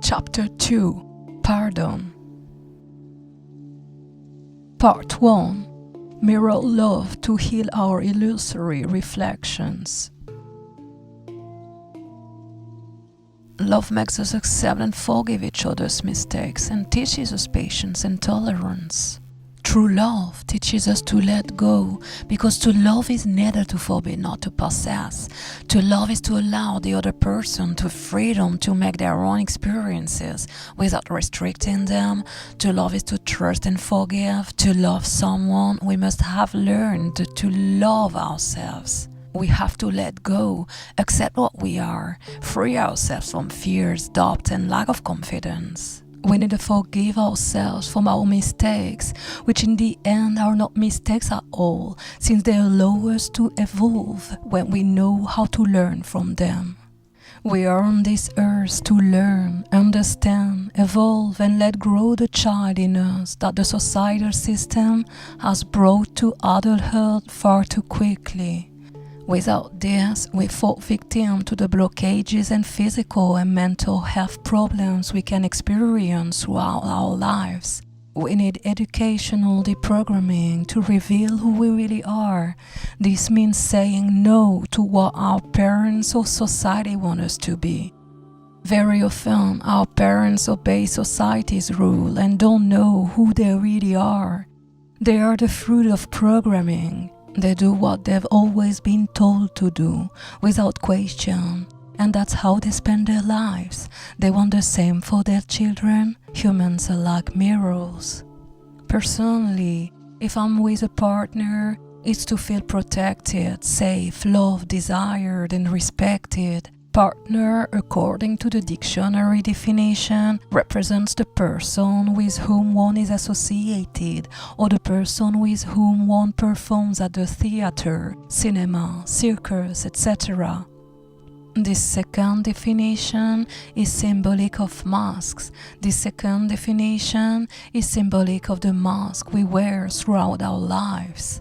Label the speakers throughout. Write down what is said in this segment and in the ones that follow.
Speaker 1: Chapter 2 Pardon. Part 1 Mirror Love to heal our illusory reflections. Love makes us accept and forgive each other's mistakes and teaches us patience and tolerance. True love teaches us to let go, because to love is neither to forbid nor to possess. To love is to allow the other person to freedom to make their own experiences without restricting them. To love is to trust and forgive. To love someone, we must have learned to love ourselves. We have to let go, accept what we are, free ourselves from fears, doubt, and lack of confidence. We need to forgive ourselves from our mistakes, which in the end are not mistakes at all, since they allow us to evolve when we know how to learn from them. We are on this earth to learn, understand, evolve, and let grow the child in us that the societal system has brought to adulthood far too quickly. Without this, we fall victim to the blockages and physical and mental health problems we can experience throughout our lives. We need educational deprogramming to reveal who we really are. This means saying no to what our parents or society want us to be. Very often, our parents obey society's rule and don't know who they really are. They are the fruit of programming. They do what they've always been told to do, without question, and that's how they spend their lives. They want the same for their children. Humans are like mirrors. Personally, if I'm with a partner, it's to feel protected, safe, loved, desired, and respected. Partner, according to the dictionary definition, represents the person with whom one is associated, or the person with whom one performs at the theater, cinema, circus, etc. This second definition is symbolic of masks. This second definition is symbolic of the mask we wear throughout our lives.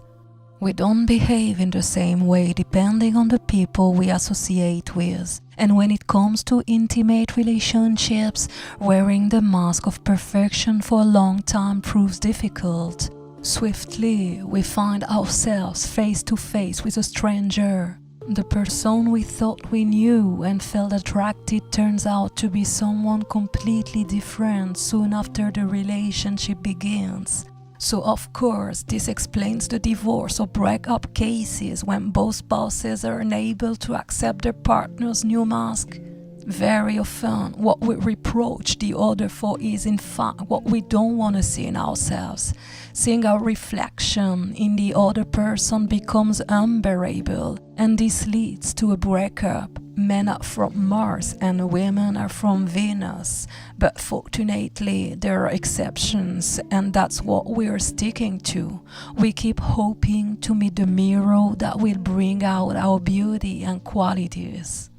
Speaker 1: We don't behave in the same way depending on the people we associate with. And when it comes to intimate relationships, wearing the mask of perfection for a long time proves difficult. Swiftly, we find ourselves face to face with a stranger. The person we thought we knew and felt attracted turns out to be someone completely different soon after the relationship begins. So of course, this explains the divorce or breakup cases when both spouses are unable to accept their partner's new mask. Very often, what we reproach the other for is in fact what we don't want to see in ourselves. Seeing our reflection in the other person becomes unbearable, and this leads to a breakup. Men are from Mars and women are from Venus, but fortunately there are exceptions, and that's what we're sticking to. We keep hoping to meet the mirror that will bring out our beauty and qualities.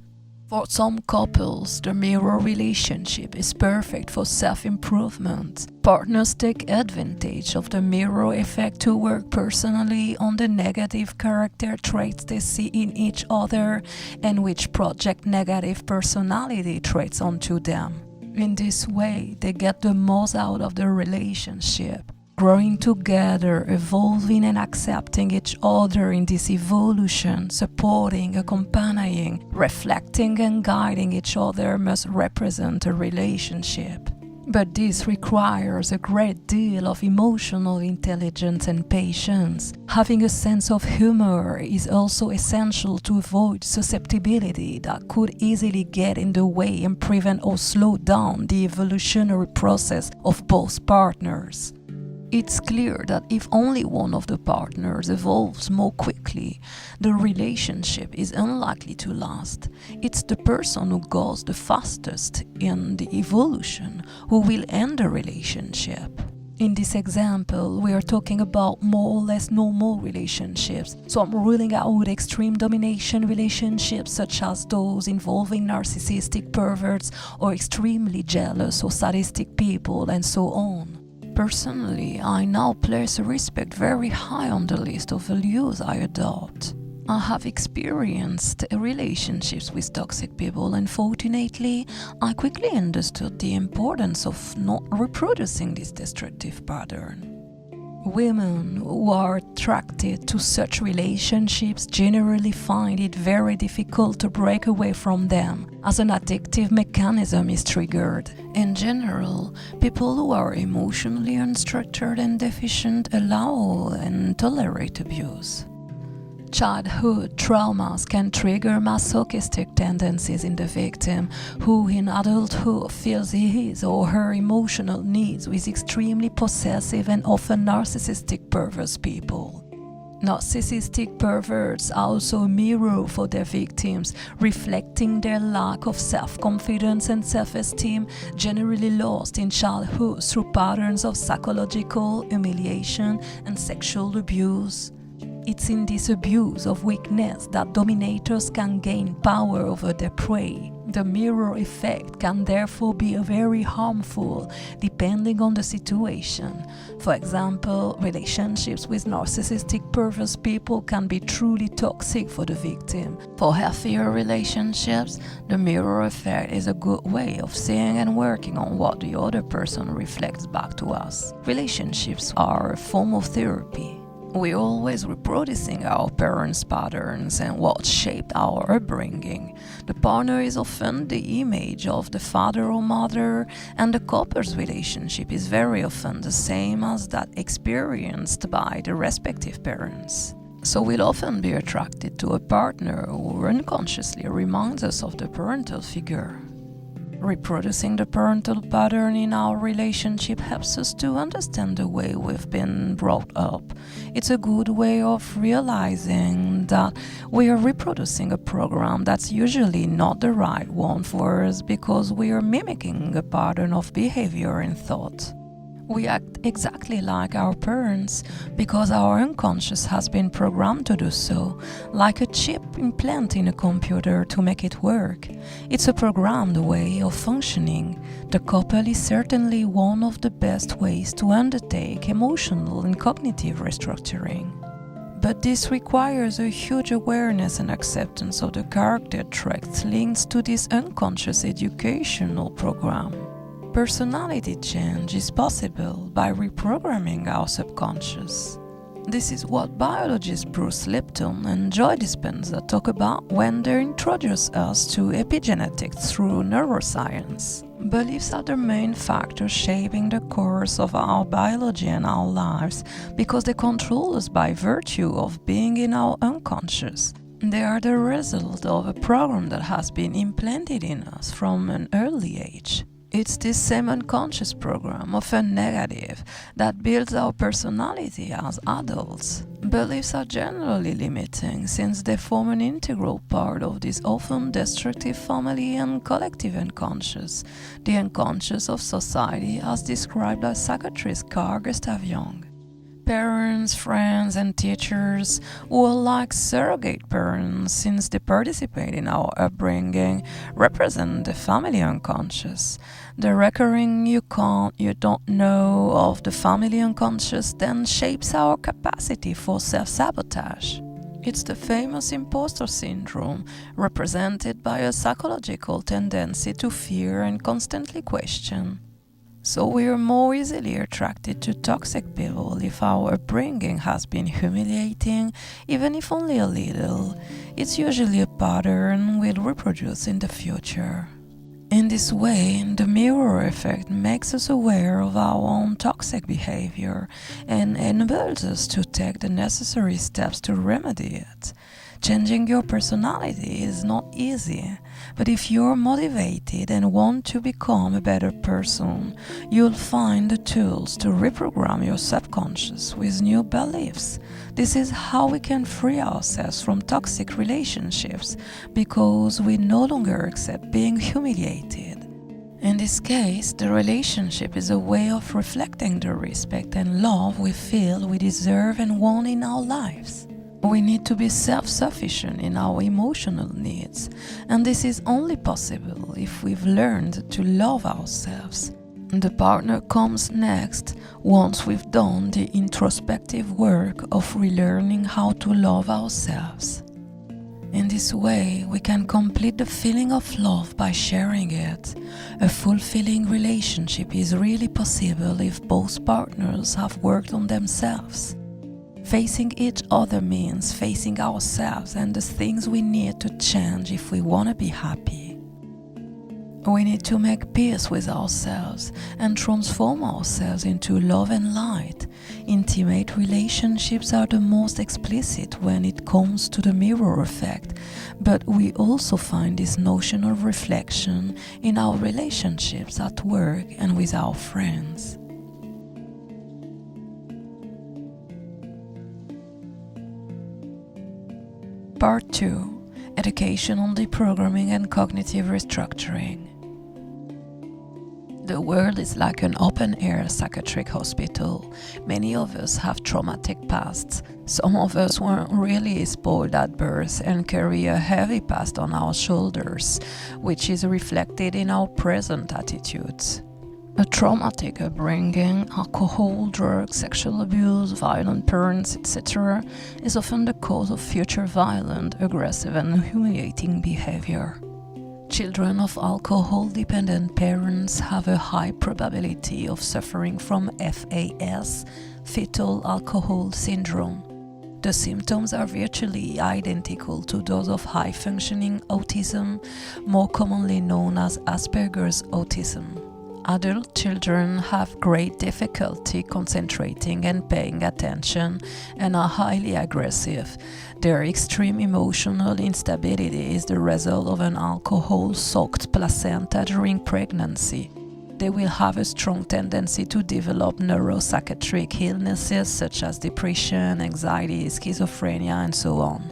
Speaker 1: For some couples, the mirror relationship is perfect for self-improvement. Partners take advantage of the mirror effect to work personally on the negative character traits they see in each other and which project negative personality traits onto them. In this way, they get the most out of the relationship. Growing together, evolving and accepting each other in this evolution, supporting, accompanying, reflecting and guiding each other must represent a relationship. But this requires a great deal of emotional intelligence and patience. Having a sense of humor is also essential to avoid susceptibility that could easily get in the way and prevent or slow down the evolutionary process of both partners. It's clear that if only one of the partners evolves more quickly, the relationship is unlikely to last. It's the person who goes the fastest in the evolution who will end the relationship. In this example, we are talking about more or less normal relationships, so I'm ruling out extreme domination relationships such as those involving narcissistic perverts or extremely jealous or sadistic people and so on. Personally, I now place respect very high on the list of values I adopt. I have experienced relationships with toxic people, and fortunately, I quickly understood the importance of not reproducing this destructive pattern. Women who are attracted to such relationships generally find it very difficult to break away from them, as an addictive mechanism is triggered. In general, people who are emotionally unstructured and deficient allow and tolerate abuse. Childhood traumas can trigger masochistic tendencies in the victim, who in adulthood fills his or her emotional needs with extremely possessive and often narcissistic perverse people. Narcissistic perverts are also a mirror for their victims, reflecting their lack of self-confidence and self-esteem, generally lost in childhood through patterns of psychological humiliation and sexual abuse. It's in this abuse of weakness that dominators can gain power over their prey. The mirror effect can therefore be very harmful depending on the situation. For example, relationships with narcissistic perverse people can be truly toxic for the victim. For healthier relationships, the mirror effect is a good way of seeing and working on what the other person reflects back to us. Relationships are a form of therapy. We're always reproducing our parents' patterns and what shaped our upbringing. The partner is often the image of the father or mother, and the couple's relationship is very often the same as that experienced by the respective parents. So we'll often be attracted to a partner who unconsciously reminds us of the parental figure. Reproducing the parental pattern in our relationship helps us to understand the way we've been brought up. It's a good way of realizing that we are reproducing a program that's usually not the right one for us because we are mimicking a pattern of behavior and thought. We act exactly like our parents because our unconscious has been programmed to do so, like a chip implanted in a computer to make it work. It's a programmed way of functioning. The couple is certainly one of the best ways to undertake emotional and cognitive restructuring. But this requires a huge awareness and acceptance of the character traits linked to this unconscious educational program. Personality change is possible by reprogramming our subconscious. This is what biologists Bruce Lipton and Joy Dispenza talk about when they introduce us to epigenetics through neuroscience. Beliefs are the main factor shaping the course of our biology and our lives because they control us by virtue of being in our unconscious. They are the result of a program that has been implanted in us from an early age. It's this same unconscious program, often negative, that builds our personality as adults. Beliefs are generally limiting since they form an integral part of this often destructive family and collective unconscious, the unconscious of society as described by psychiatrist Carl Gustav Jung. Parents, friends, and teachers who are like surrogate parents since they participate in our upbringing represent the family unconscious. The recurring you can't, you don't know of the family unconscious then shapes our capacity for self-sabotage. It's the famous imposter syndrome, represented by a psychological tendency to fear and constantly question. So we are more easily attracted to toxic people if our upbringing has been humiliating, even if only a little. It's usually a pattern we'll reproduce in the future. In this way, the mirror effect makes us aware of our own toxic behavior and enables us to take the necessary steps to remedy it. Changing your personality is not easy, but if you're motivated and want to become a better person, you'll find the tools to reprogram your subconscious with new beliefs. This is how we can free ourselves from toxic relationships, because we no longer accept being humiliated. In this case, the relationship is a way of reflecting the respect and love we feel we deserve and want in our lives. We need to be self-sufficient in our emotional needs, and this is only possible if we've learned to love ourselves. The partner comes next once we've done the introspective work of relearning how to love ourselves. In this way, we can complete the feeling of love by sharing it. A fulfilling relationship is really possible if both partners have worked on themselves. Facing each other means facing ourselves and the things we need to change if we want to be happy. We need to make peace with ourselves and transform ourselves into love and light. Intimate relationships are the most explicit when it comes to the mirror effect, but we also find this notion of reflection in our relationships at work and with our friends. Part 2. Education on Deprogramming and Cognitive Restructuring. The world is like an open-air psychiatric hospital. Many of us have traumatic pasts. Some of us weren't really spoiled at birth and carry a heavy past on our shoulders, which is reflected in our present attitudes. A traumatic upbringing, alcohol, drugs, sexual abuse, violent parents, etc., is often the cause of future violent, aggressive, and humiliating behavior. Children of alcohol-dependent parents have a high probability of suffering from FAS, fetal alcohol syndrome. The symptoms are virtually identical to those of high-functioning autism, more commonly known as Asperger's autism. Adult children have great difficulty concentrating and paying attention and are highly aggressive. Their extreme emotional instability is the result of an alcohol-soaked placenta during pregnancy. They will have a strong tendency to develop neuropsychiatric illnesses such as depression, anxiety, schizophrenia, and so on.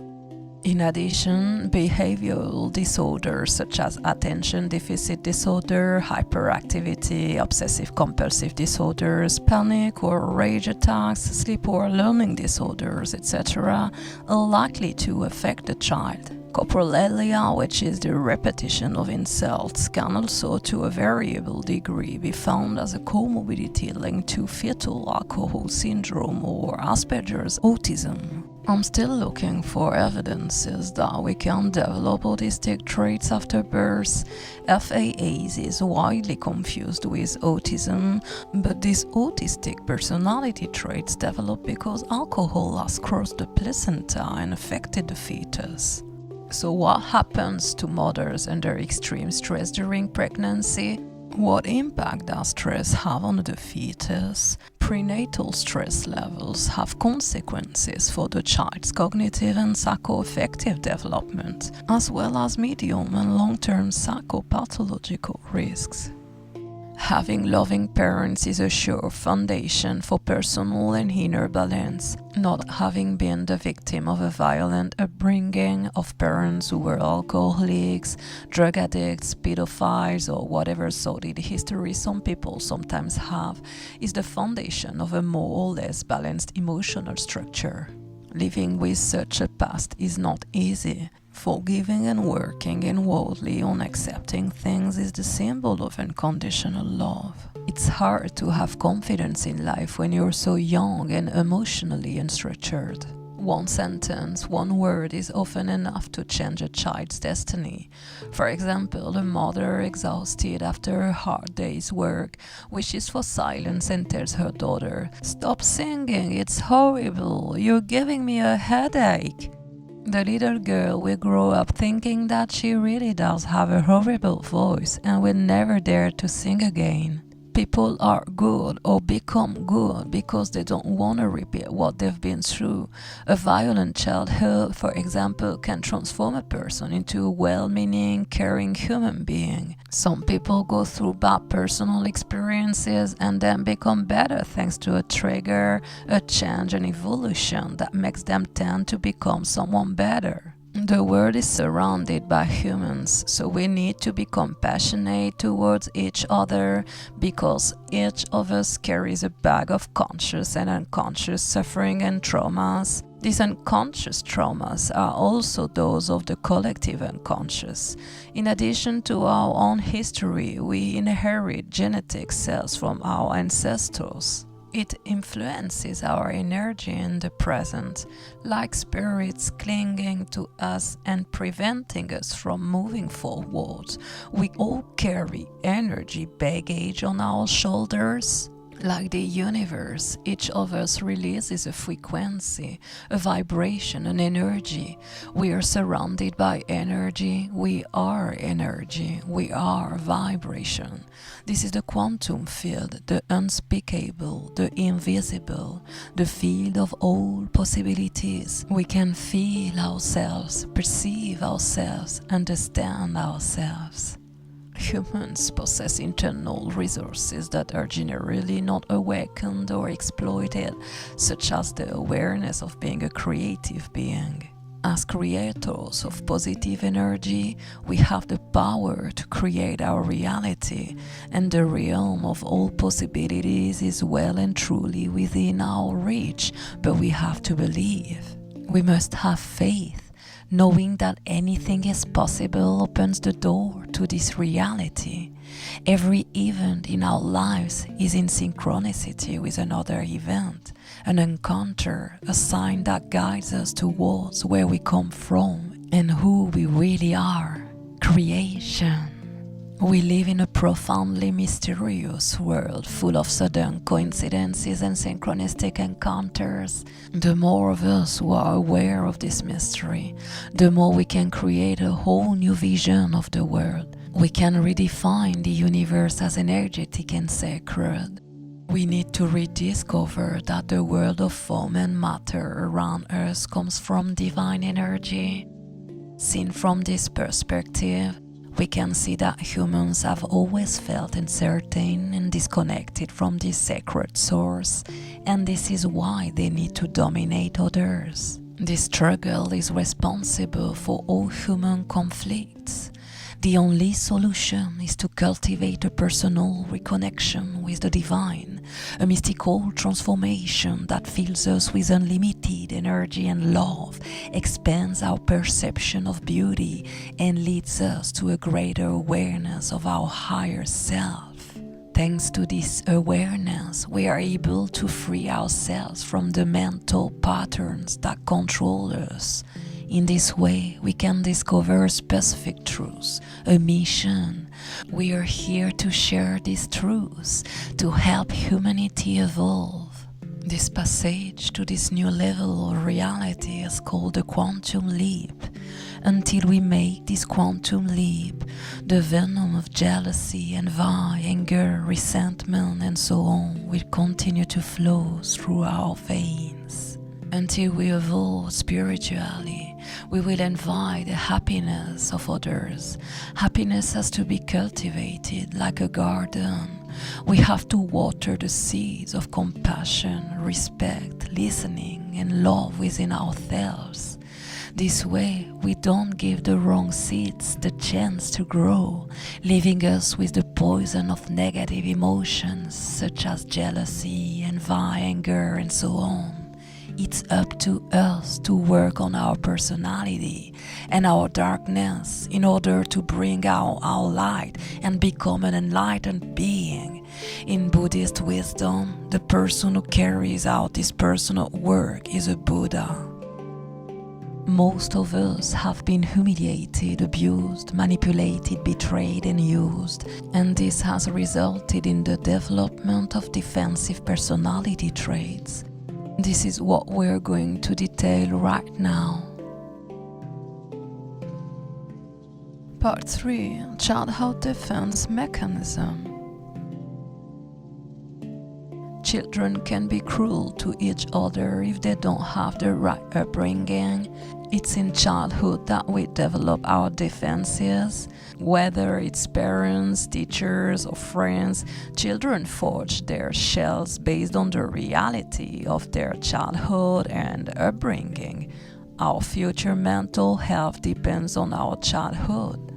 Speaker 1: In addition, behavioral disorders such as attention deficit disorder, hyperactivity, obsessive-compulsive disorders, panic or rage attacks, sleep or learning disorders, etc., are likely to affect the child. Coprolalia, which is the repetition of insults, can also to a variable degree be found as a comorbidity linked to fetal alcohol syndrome or Asperger's autism. I'm still looking for evidences that we can develop autistic traits after birth. FAS is widely confused with autism, but these autistic personality traits develop because alcohol has crossed the placenta and affected the fetus. So what happens to mothers under extreme stress during pregnancy? What impact does stress have on the fetus? Prenatal stress levels have consequences for the child's cognitive and psychoaffective development, as well as medium and long-term psychopathological risks. Having loving parents is a sure foundation for personal and inner balance. Not having been the victim of a violent upbringing of parents who were alcoholics, drug addicts, pedophiles, or whatever sordid history some people sometimes have, is the foundation of a more or less balanced emotional structure. Living with such a past is not easy. Forgiving and working inwardly on accepting things is the symbol of unconditional love. It's hard to have confidence in life when you're so young and emotionally unstructured. One sentence, one word is often enough to change a child's destiny. For example, a mother exhausted after a hard day's work wishes for silence and tells her daughter, "Stop singing, it's horrible, you're giving me a headache." The little girl will grow up thinking that she really does have a horrible voice and will never dare to sing again. People are good or become good because they don't want to repeat what they've been through. A violent childhood, for example, can transform a person into a well-meaning, caring human being. Some people go through bad personal experiences and then become better thanks to a trigger, a change, an evolution that makes them tend to become someone better. The world is surrounded by humans, so we need to be compassionate towards each other because each of us carries a bag of conscious and unconscious suffering and traumas. These unconscious traumas are also those of the collective unconscious. In addition to our own history, we inherit genetic cells from our ancestors. It influences our energy in the present, like spirits clinging to us and preventing us from moving forward. We all carry energy baggage on our shoulders. Like the universe, each of us releases a frequency, a vibration, an energy. We are surrounded by energy. We are energy. We are vibration. This is the quantum field, the unspeakable, the invisible, the field of all possibilities. We can feel ourselves, perceive ourselves, understand ourselves. Humans possess internal resources that are generally not awakened or exploited, such as the awareness of being a creative being. As creators of positive energy, we have the power to create our reality, and the realm of all possibilities is well and truly within our reach, but we have to believe. We must have faith. Knowing that anything is possible opens the door to this reality. Every event in our lives is in synchronicity with another event, an encounter, a sign that guides us towards where we come from and who we really are. Creation. We live in a profoundly mysterious world full of sudden coincidences and synchronistic encounters. The more of us who are aware of this mystery, the more we can create a whole new vision of the world. We can redefine the universe as energetic and sacred. We need to rediscover that the world of form and matter around us comes from divine energy. Seen from this perspective, we can see that humans have always felt uncertain and disconnected from this sacred source, and this is why they need to dominate others. This struggle is responsible for all human conflicts. The only solution is to cultivate a personal reconnection with the divine, a mystical transformation that fills us with unlimited energy and love, expands our perception of beauty, and leads us to a greater awareness of our higher self. Thanks to this awareness, we are able to free ourselves from the mental patterns that control us. In this way, we can discover a specific truth, a mission. We are here to share these truths, to help humanity evolve. This passage to this new level of reality is called the quantum leap. Until we make this quantum leap, the venom of jealousy, envy, anger, resentment, and so on will continue to flow through our veins. Until we evolve spiritually, we will envy the happiness of others. Happiness has to be cultivated like a garden. We have to water the seeds of compassion, respect, listening, and love within ourselves. This way, we don't give the wrong seeds the chance to grow, leaving us with the poison of negative emotions such as jealousy, envy, anger, and so on. It's up to us to work on our personality and our darkness in order to bring out our light and become an enlightened being. In Buddhist wisdom, the person who carries out this personal work is a Buddha. Most of us have been humiliated, abused, manipulated, betrayed, and used, and this has resulted in the development of defensive personality traits. This is what we're going to detail right now. Part 3. Childhood Defense Mechanism. Children can be cruel to each other if they don't have the right upbringing. It's in childhood that we develop our defenses. Whether it's parents, teachers, or friends, children forge their shells based on the reality of their childhood and upbringing. Our future mental health depends on our childhood.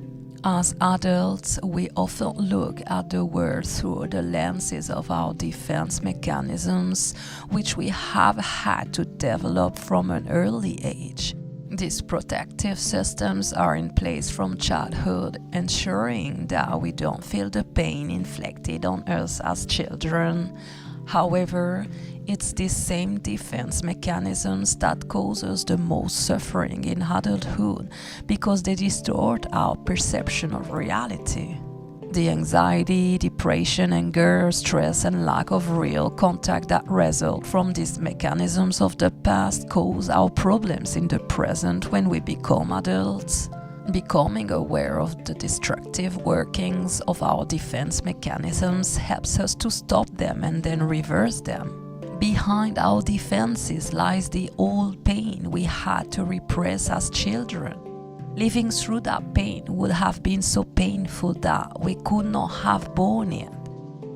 Speaker 1: As adults, we often look at the world through the lenses of our defense mechanisms, which we have had to develop from an early age. These protective systems are in place from childhood, ensuring that we don't feel the pain inflicted on us as children. However, it's these same defense mechanisms that cause us the most suffering in adulthood because they distort our perception of reality. The anxiety, depression, anger, stress, and lack of real contact that result from these mechanisms of the past cause our problems in the present when we become adults. Becoming aware of the destructive workings of our defense mechanisms helps us to stop them and then reverse them. Behind our defenses lies the old pain we had to repress as children. Living through that pain would have been so painful that we could not have borne it.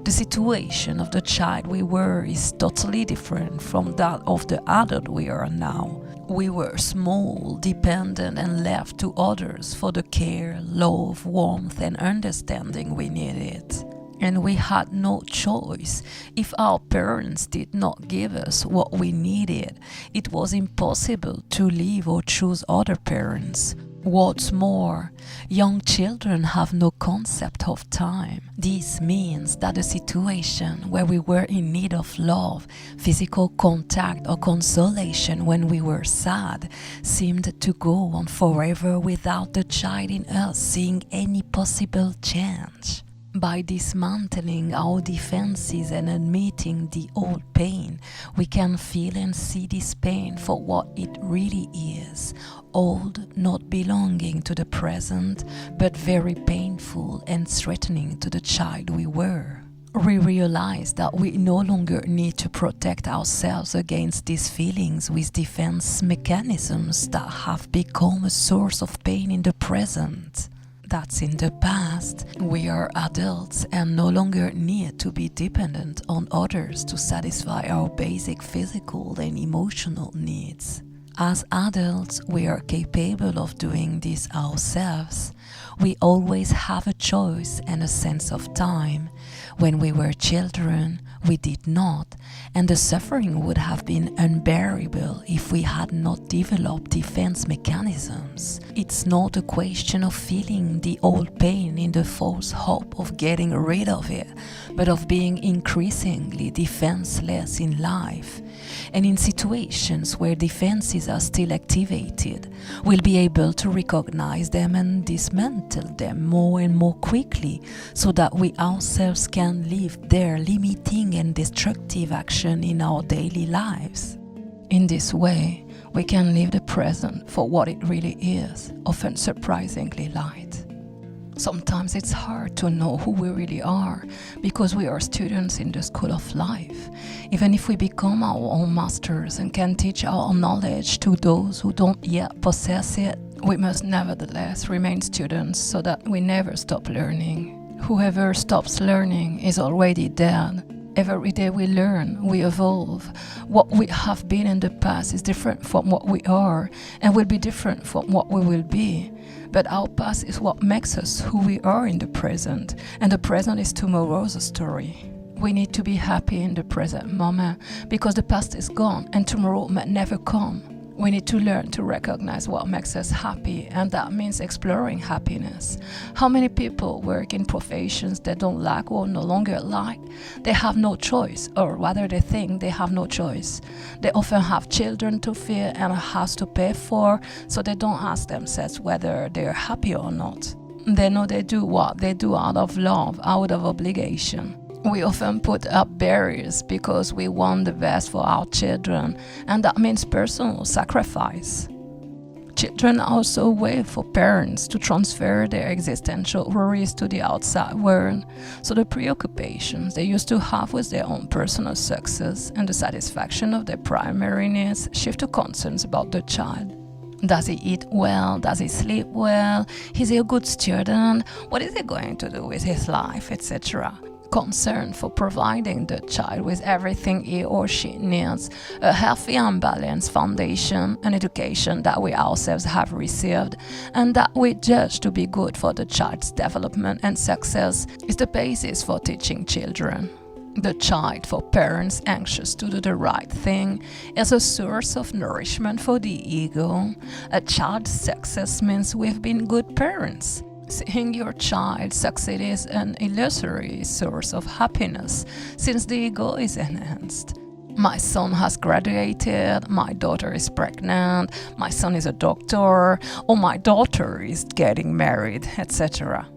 Speaker 1: The situation of the child we were is totally different from that of the adult we are now. We were small, dependent, and left to others for the care, love, warmth, and understanding we needed. And we had no choice. If our parents did not give us what we needed, it was impossible to leave or choose other parents. What's more, young children have no concept of time. This means that a situation where we were in need of love, physical contact, or consolation when we were sad seemed to go on forever without the child in us seeing any possible change. By dismantling our defenses and admitting the old pain, we can feel and see this pain for what it really is. Old, not belonging to the present, but very painful and threatening to the child we were. We realize that we no longer need to protect ourselves against these feelings with defense mechanisms that have become a source of pain in the present. That's in the past. We are adults and no longer need to be dependent on others to satisfy our basic physical and emotional needs. As adults, we are capable of doing this ourselves. We always have a choice and a sense of time. When we were children, we did not, and the suffering would have been unbearable if we had not developed defense mechanisms. It's not a question of feeling the old pain in the false hope of getting rid of it, but of being increasingly defenseless in life. And in situations where defenses are still activated, we'll be able to recognize them and dismantle them more and more quickly so that we ourselves can leave their limiting and destructive action in our daily lives. In this way, we can live the present for what it really is, often surprisingly light. Sometimes it's hard to know who we really are because we are students in the school of life. Even if we become our own masters and can teach our knowledge to those who don't yet possess it, we must nevertheless remain students so that we never stop learning. Whoever stops learning is already dead. Every day we learn, we evolve. What we have been in the past is different from what we are and will be different from what we will be. But our past is what makes us who we are in the present, and the present is tomorrow's story. We need to be happy in the present moment because the past is gone and tomorrow may never come. We need to learn to recognize what makes us happy, and that means exploring happiness. How many people work in professions they don't like or no longer like? They have no choice, or rather they think they have no choice. They often have children to feed and a house to pay for, so they don't ask themselves whether they're happy or not. They know they do what they do out of love, out of obligation. We often put up barriers because we want the best for our children, and that means personal sacrifice. Children also wait for parents to transfer their existential worries to the outside world, so the preoccupations they used to have with their own personal success and the satisfaction of their primary needs shift to concerns about the child. Does he eat well? Does he sleep well? Is he a good student? What is he going to do with his life, etc.? Concern for providing the child with everything he or she needs, a healthy and balanced foundation, an education that we ourselves have received and that we judge to be good for the child's development and success, is the basis for teaching children. The child, for parents anxious to do the right thing, is a source of nourishment for the ego. A child's success means we've been good parents. Seeing your child succeed is an illusory source of happiness, since the ego is enhanced. My son has graduated, my daughter is pregnant, my son is a doctor, or my daughter is getting married, etc.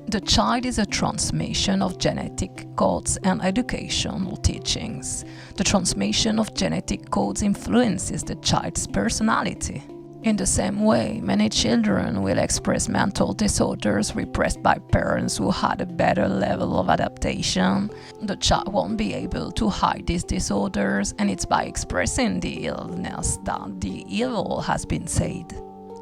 Speaker 1: The child is a transmission of genetic codes and educational teachings. The transmission of genetic codes influences the child's personality. In the same way, many children will express mental disorders repressed by parents who had a better level of adaptation. The child won't be able to hide these disorders, and it's by expressing the illness that the evil has been said.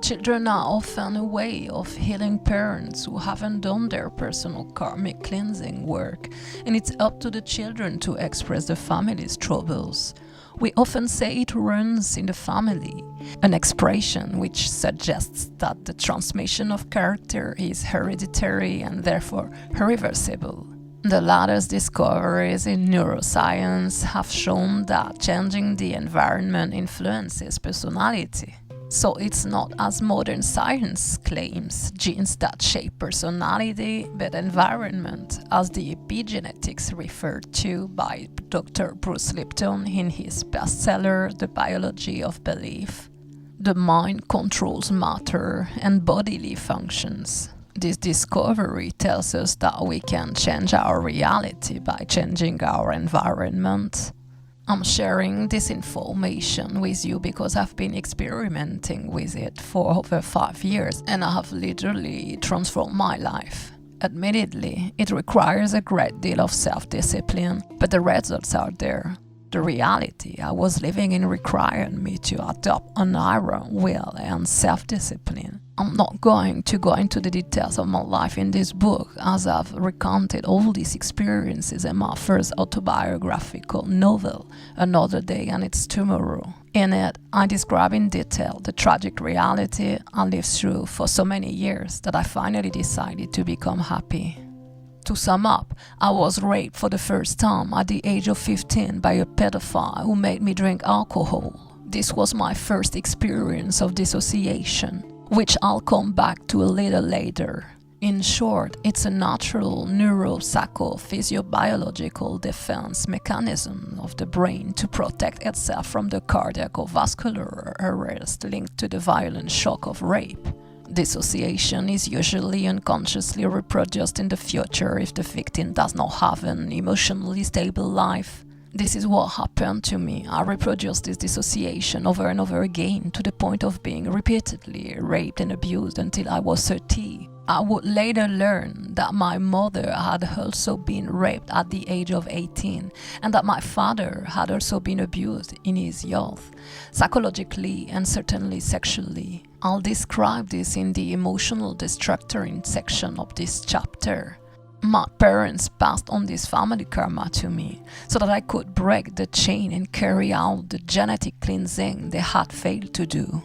Speaker 1: Children are often a way of healing parents who haven't done their personal karmic cleansing work, and it's up to the children to express the family's troubles. We often say it runs in the family, an expression which suggests that the transmission of character is hereditary and therefore irreversible. The latest discoveries in neuroscience have shown that changing the environment influences personality. So it's not, as modern science claims, genes that shape personality, but environment, as the epigenetics referred to by Dr. Bruce Lipton in his bestseller, The Biology of Belief. The mind controls matter and bodily functions. This discovery tells us that we can change our reality by changing our environment. I'm sharing this information with you because I've been experimenting with it for over 5 years and I have literally transformed my life. Admittedly, it requires a great deal of self-discipline, but the results are there. The reality I was living in required me to adopt an iron will and self-discipline. I'm not going to go into the details of my life in this book, as I've recounted all these experiences in my first autobiographical novel, Another Day and It's Tomorrow. In it, I describe in detail the tragic reality I lived through for so many years that I finally decided to become happy. To sum up, I was raped for the first time at the age of 15 by a pedophile who made me drink alcohol. This was my first experience of dissociation, which I'll come back to a little later. In short, it's a natural neuropsychophysiobiological defense mechanism of the brain to protect itself from the cardiac or vascular arrest linked to the violent shock of rape. Dissociation is usually unconsciously reproduced in the future if the victim does not have an emotionally stable life. This is what happened to me. I reproduced this dissociation over and over again to the point of being repeatedly raped and abused until I was 30. I would later learn that my mother had also been raped at the age of 18 and that my father had also been abused in his youth, psychologically and certainly sexually. I'll describe this in the emotional destructuring section of this chapter. My parents passed on this family karma to me so that I could break the chain and carry out the genetic cleansing they had failed to do.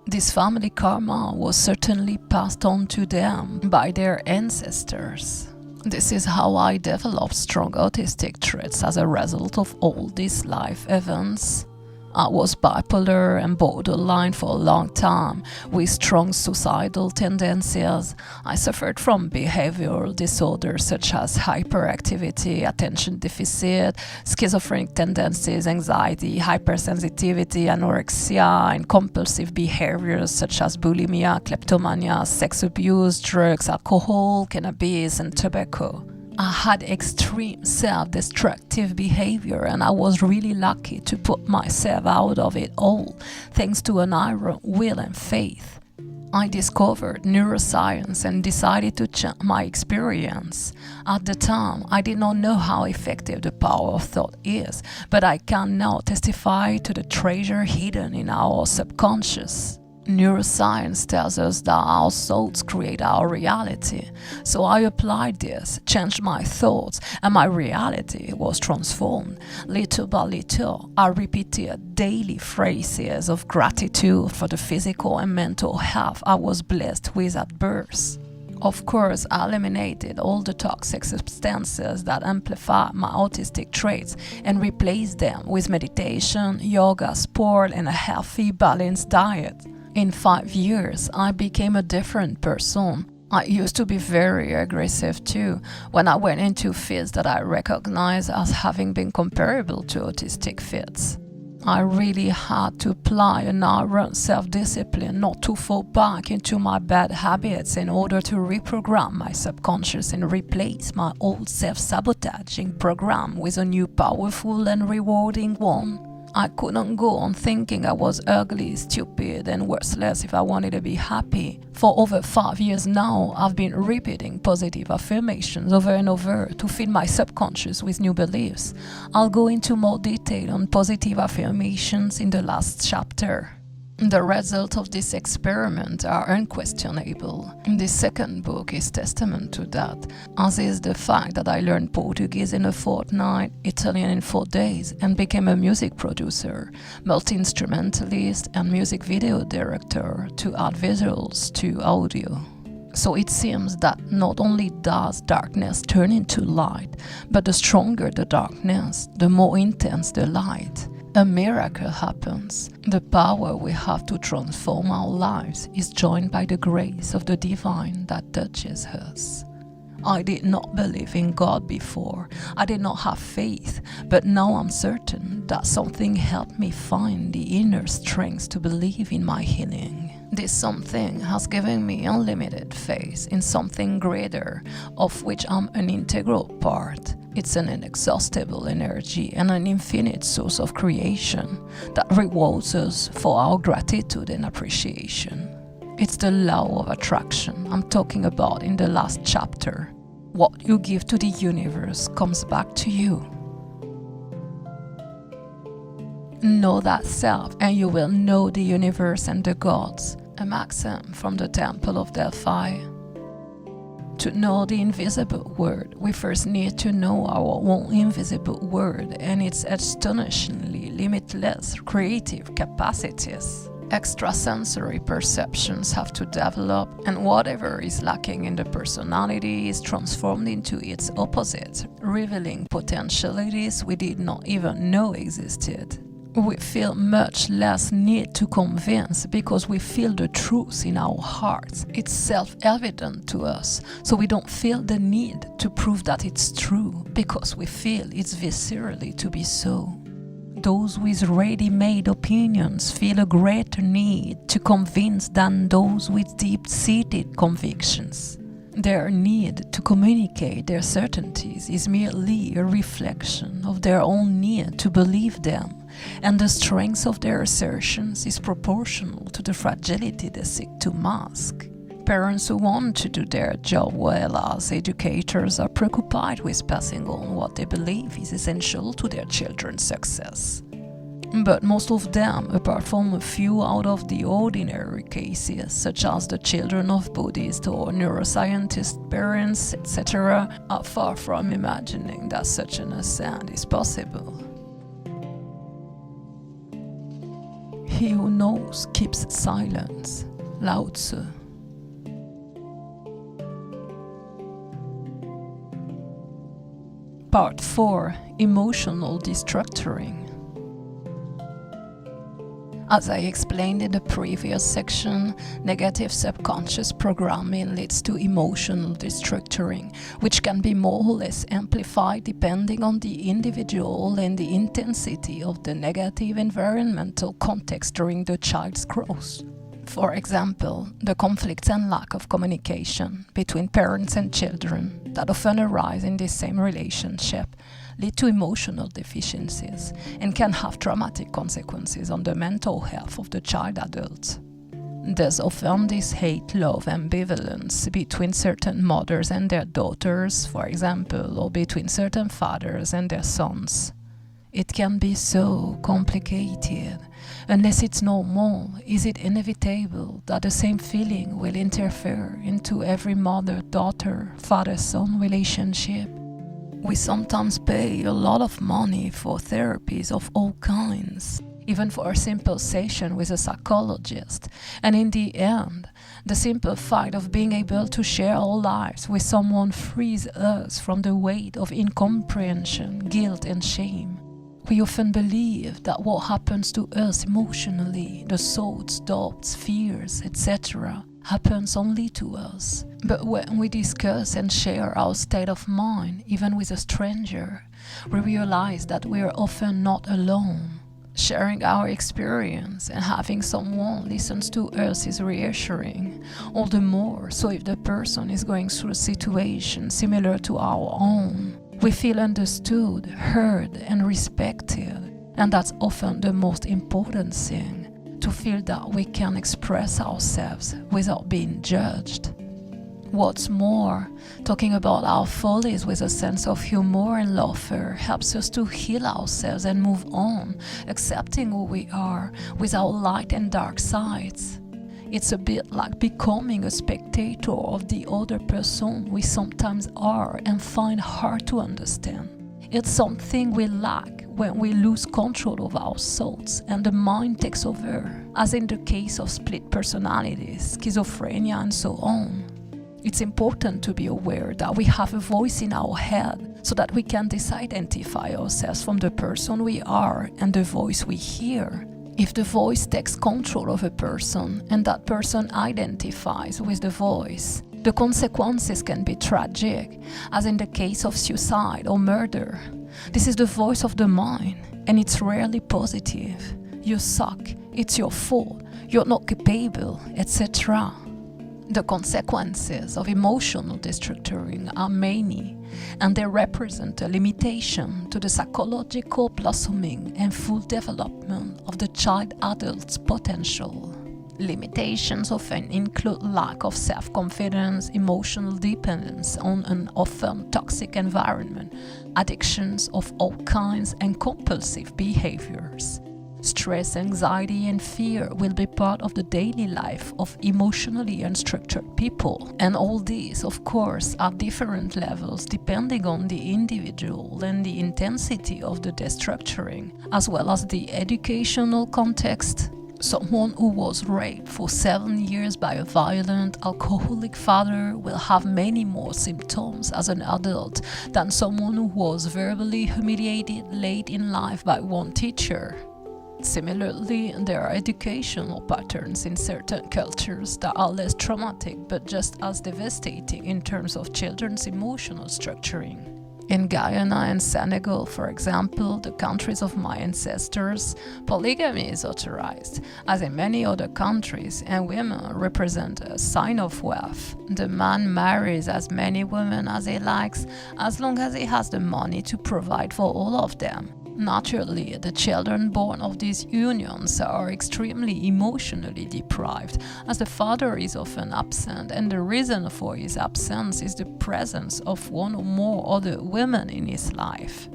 Speaker 1: This family karma was certainly passed on to them by their ancestors. This is how I developed strong autistic traits as a result of all these life events. I was bipolar and borderline for a long time, with strong suicidal tendencies. I suffered from behavioral disorders such as hyperactivity, attention deficit, schizophrenic tendencies, anxiety, hypersensitivity, anorexia, and compulsive behaviors such as bulimia, kleptomania, sex abuse, drugs, alcohol, cannabis, and tobacco. I had extreme self-destructive behavior and I was really lucky to put myself out of it all thanks to an iron will and faith. I discovered neuroscience and decided to change my experience. At the time, I did not know how effective the power of thought is, but I can now testify to the treasure hidden in our subconscious. Neuroscience tells us that our thoughts create our reality. So I applied this, changed my thoughts, and my reality was transformed. Little by little, I repeated daily phrases of gratitude for the physical and mental health I was blessed with at birth. Of course, I eliminated all the toxic substances that amplify my autistic traits and replaced them with meditation, yoga, sport, and a healthy, balanced diet. In 5 years, I became a different person. I used to be very aggressive too, when I went into fits that I recognized as having been comparable to autistic fits. I really had to apply an iron self-discipline not to fall back into my bad habits in order to reprogram my subconscious and replace my old self-sabotaging program with a new powerful and rewarding one. I couldn't go on thinking I was ugly, stupid, and worthless if I wanted to be happy. For over 5 years now, I've been repeating positive affirmations over and over to feed my subconscious with new beliefs. I'll go into more detail on positive affirmations in the last chapter. The results of this experiment are unquestionable. The second book is testament to that, as is the fact that I learned Portuguese in a fortnight, Italian in 4 days, and became a music producer, multi-instrumentalist, and music video director to add visuals to audio. So it seems that not only does darkness turn into light, but the stronger the darkness, the more intense the light. A miracle happens. The power we have to transform our lives is joined by the grace of the divine that touches us. I did not believe in God before. I did not have faith, but now I'm certain that something helped me find the inner strength to believe in my healing. This something has given me unlimited faith in something greater, of which I'm an integral part. It's an inexhaustible energy and an infinite source of creation that rewards us for our gratitude and appreciation. It's the law of attraction I'm talking about in the last chapter. What you give to the universe comes back to you. Know that self and you will know the universe and the gods. A maxim from the Temple of Delphi. To know the invisible world, we first need to know our own invisible world and its astonishingly limitless creative capacities. Extrasensory perceptions have to develop, and whatever is lacking in the personality is transformed into its opposite, revealing potentialities we did not even know existed. We feel much less need to convince because we feel the truth in our hearts. It's self-evident to us, so we don't feel the need to prove that it's true because we feel it's viscerally to be so. Those with ready-made opinions feel a greater need to convince than those with deep-seated convictions. Their need to communicate their certainties is merely a reflection of their own need to believe them, and the strength of their assertions is proportional to the fragility they seek to mask. Parents who want to do their job well as educators are preoccupied with passing on what they believe is essential to their children's success. But most of them, apart from a few out of the ordinary cases, such as the children of Buddhist or neuroscientist parents, etc., are far from imagining that such an ascent is possible. He who knows keeps silence. Lao Tzu. Part 4. Emotional Destructuring. As I explained in the previous section, negative subconscious programming leads to emotional destructuring, which can be more or less amplified depending on the individual and the intensity of the negative environmental context during the child's growth. For example, the conflicts and lack of communication between parents and children that often arise in the same relationship lead to emotional deficiencies and can have traumatic consequences on the mental health of the child adult. There's often this hate-love ambivalence between certain mothers and their daughters, for example, or between certain fathers and their sons. It can be so complicated. Unless it's normal, is it inevitable that the same feeling will interfere into every mother-daughter, father-son relationship? We sometimes pay a lot of money for therapies of all kinds, even for a simple session with a psychologist, and in the end, the simple fact of being able to share our lives with someone frees us from the weight of incomprehension, guilt, and shame. We often believe that what happens to us emotionally, the thoughts, doubts, fears, etc., happens only to us. But when we discuss and share our state of mind, even with a stranger, we realize that we are often not alone. Sharing our experience and having someone listen to us is reassuring, all the more so if the person is going through a situation similar to our own. We feel understood, heard, and respected, and that's often the most important thing, to feel that we can express ourselves without being judged. What's more, talking about our follies with a sense of humor and laughter helps us to heal ourselves and move on, accepting who we are with our light and dark sides. It's a bit like becoming a spectator of the other person we sometimes are and find hard to understand. It's something we lack when we lose control of our thoughts and the mind takes over, as in the case of split personalities, schizophrenia, and so on. It's important to be aware that we have a voice in our head so that we can disidentify ourselves from the person we are and the voice we hear. If the voice takes control of a person and that person identifies with the voice, the consequences can be tragic, as in the case of suicide or murder. This is the voice of the mind, and it's rarely positive. You suck, it's your fault, you're not capable, etc. The consequences of emotional destructuring are many, and they represent a limitation to the psychological blossoming and full development of the child-adult's potential. Limitations often include lack of self-confidence, emotional dependence on an often toxic environment, addictions of all kinds, and compulsive behaviors. Stress, anxiety, and fear will be part of the daily life of emotionally unstructured people. And all these, of course, at different levels depending on the individual and the intensity of the destructuring, as well as the educational context. Someone who was raped for 7 years by a violent, alcoholic father will have many more symptoms as an adult than someone who was verbally humiliated late in life by one teacher. Similarly, there are educational patterns in certain cultures that are less traumatic but just as devastating in terms of children's emotional structuring. In Guyana and Senegal, for example, the countries of my ancestors, polygamy is authorized, as in many other countries, and women represent a sign of wealth. The man marries as many women as he likes, as long as he has the money to provide for all of them. Naturally, the children born of these unions are extremely emotionally deprived, as the father is often absent, and the reason for his absence is the presence of one or more other women in his life.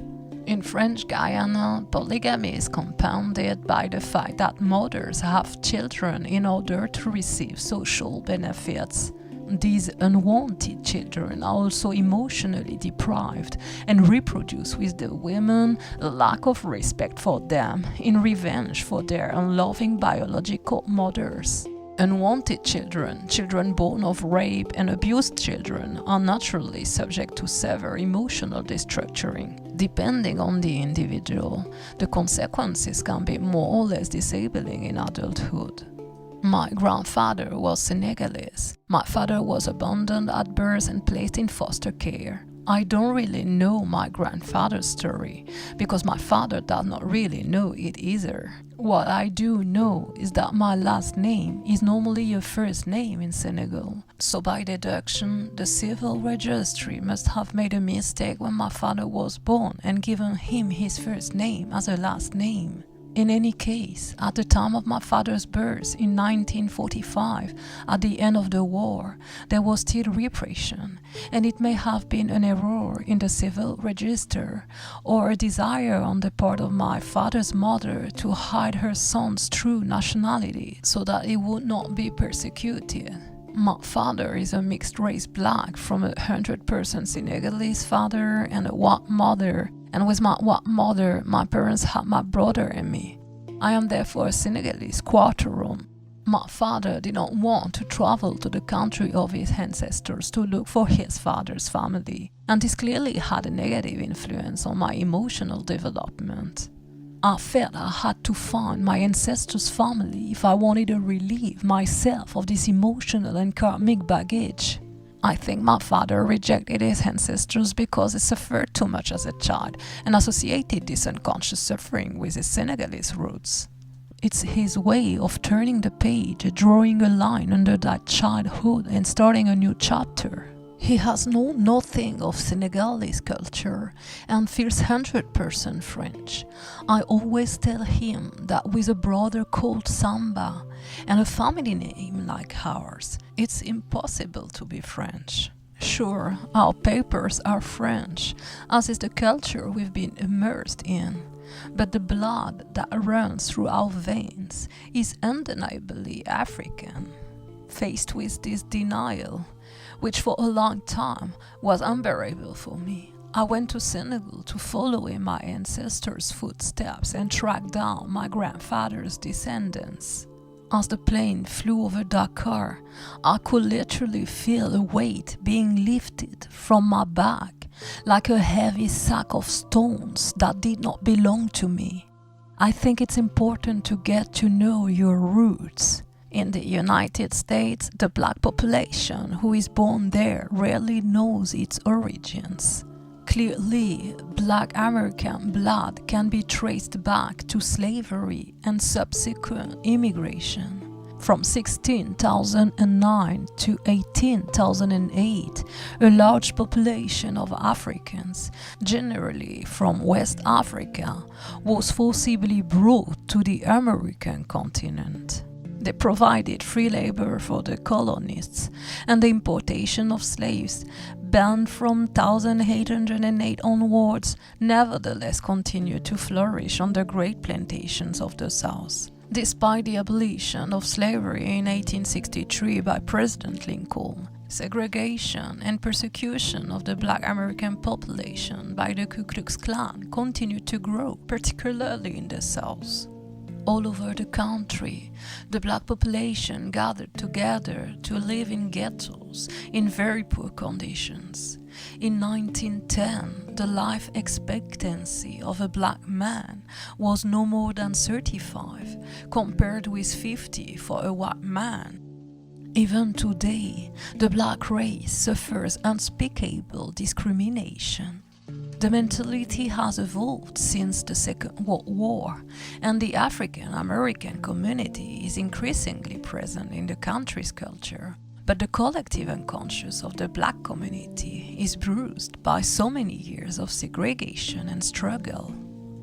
Speaker 1: In French Guiana, polygamy is compounded by the fact that mothers have children in order to receive social benefits. These unwanted children are also emotionally deprived and reproduce with the women a lack of respect for them in revenge for their unloving biological mothers. Unwanted children, children born of rape and abused children, are naturally subject to severe emotional destructuring. Depending on the individual, the consequences can be more or less disabling in adulthood. My grandfather was Senegalese. My father was abandoned at birth and placed in foster care. I don't really know my grandfather's story, because my father does not really know it either. What I do know is that my last name is normally a first name in Senegal. So by deduction, the civil registry must have made a mistake when my father was born and given him his first name as a last name. In any case, at the time of my father's birth in 1945, at the end of the war, there was still repression, and it may have been an error in the civil register, or a desire on the part of my father's mother to hide her son's true nationality so that he would not be persecuted. My father is a mixed-race black from a 100% Senegalese father and a white mother, and with my white mother, my parents had my brother and me. I am therefore a Senegalese quarteron. My father did not want to travel to the country of his ancestors to look for his father's family, and this clearly had a negative influence on my emotional development. I felt I had to find my ancestors' family if I wanted to relieve myself of this emotional and karmic baggage. I think my father rejected his ancestors because he suffered too much as a child and associated this unconscious suffering with his Senegalese roots. It's his way of turning the page, drawing a line under that childhood and starting a new chapter. He has known nothing of Senegalese culture and feels 100% French. I always tell him that with a brother called Samba and a family name like ours, it's impossible to be French. Sure, our papers are French, as is the culture we've been immersed in, but the blood that runs through our veins is undeniably African. Faced with this denial, which for a long time was unbearable for me, I went to Senegal to follow in my ancestors' footsteps and track down my grandfather's descendants. As the plane flew over Dakar, I could literally feel a weight being lifted from my back, like a heavy sack of stones that did not belong to me. I think it's important to get to know your roots. In the United States, the black population who is born there rarely knows its origins. Clearly, black American blood can be traced back to slavery and subsequent immigration. From 16,009 to 18,008, a large population of Africans, generally from West Africa, was forcibly brought to the American continent. They provided free labor for the colonists, and the importation of slaves, banned from 1808 onwards, nevertheless continued to flourish on the great plantations of the South. Despite the abolition of slavery in 1863 by President Lincoln, segregation and persecution of the black American population by the Ku Klux Klan continued to grow, particularly in the South. All over the country, the black population gathered together to live in ghettos in very poor conditions. In 1910, the life expectancy of a black man was no more than 35, compared with 50 for a white man. Even today, the black race suffers unspeakable discrimination. The mentality has evolved since the Second World War, and the African American community is increasingly present in the country's culture. But the collective unconscious of the black community is bruised by so many years of segregation and struggle.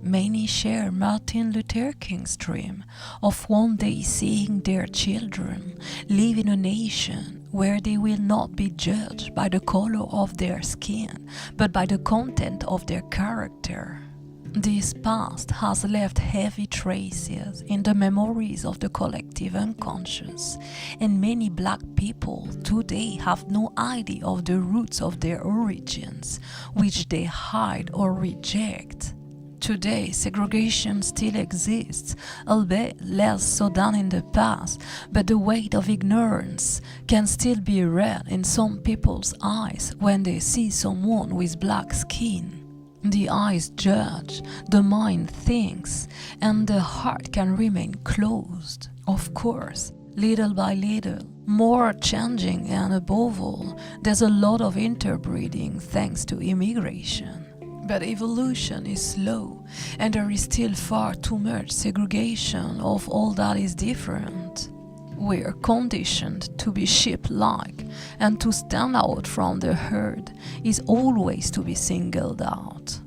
Speaker 1: Many share Martin Luther King's dream of one day seeing their children live in a nation where they will not be judged by the color of their skin, but by the content of their character. This past has left heavy traces in the memories of the collective unconscious, and many black people today have no idea of the roots of their origins, which they hide or reject. Today, segregation still exists, albeit less so than in the past, but the weight of ignorance can still be read in some people's eyes when they see someone with black skin. The eyes judge, the mind thinks, and the heart can remain closed. Of course, little by little, more changing, and above all, there's a lot of interbreeding thanks to immigration. But evolution is slow, and there is still far too much segregation of all that is different. We are conditioned to be sheep-like, and to stand out from the herd is always to be singled out.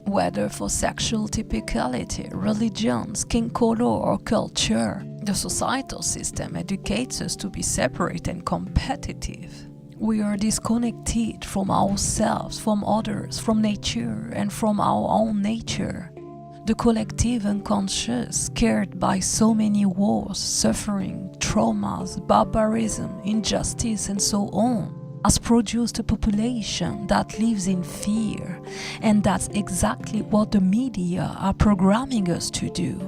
Speaker 1: Whether for sexual typicality, religion, skin color, or culture, the societal system educates us to be separate and competitive. We are disconnected from ourselves, from others, from nature, and from our own nature. The collective unconscious, scared by so many wars, suffering, traumas, barbarism, injustice, and so on, has produced a population that lives in fear, and that's exactly what the media are programming us to do.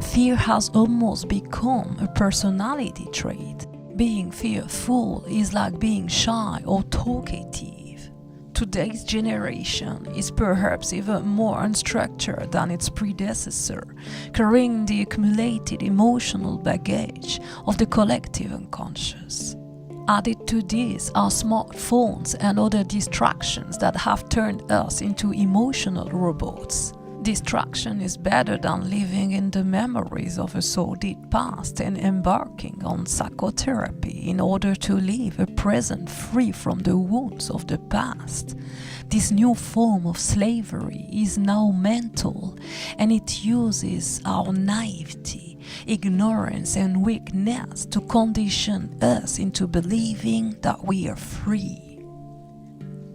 Speaker 1: Fear has almost become a personality trait. Being fearful is like being shy or talkative. Today's generation is perhaps even more unstructured than its predecessor, carrying the accumulated emotional baggage of the collective unconscious. Added to this are smartphones and other distractions that have turned us into emotional robots. Distraction is better than living in the memories of a sordid past and embarking on psychotherapy in order to live a present free from the wounds of the past. This new form of slavery is now mental, and it uses our naivety, ignorance and weakness to condition us into believing that we are free.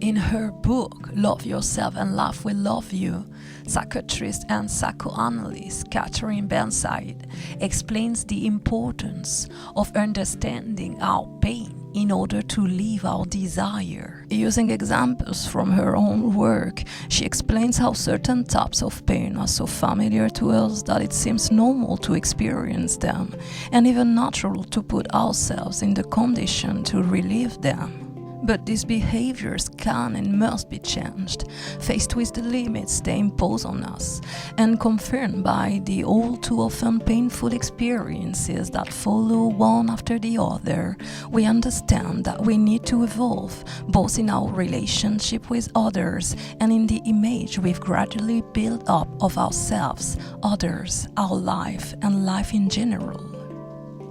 Speaker 1: In her book, Love Yourself and Life Will Love You, psychiatrist and psychoanalyst Catherine Benside explains the importance of understanding our pain in order to live our desire. Using examples from her own work, she explains how certain types of pain are so familiar to us that it seems normal to experience them, and even natural to put ourselves in the condition to relieve them. But these behaviors can and must be changed, faced with the limits they impose on us, and confirmed by the all too often painful experiences that follow one after the other. We understand that we need to evolve, both in our relationship with others and in the image we've gradually built up of ourselves, others, our life, and life in general.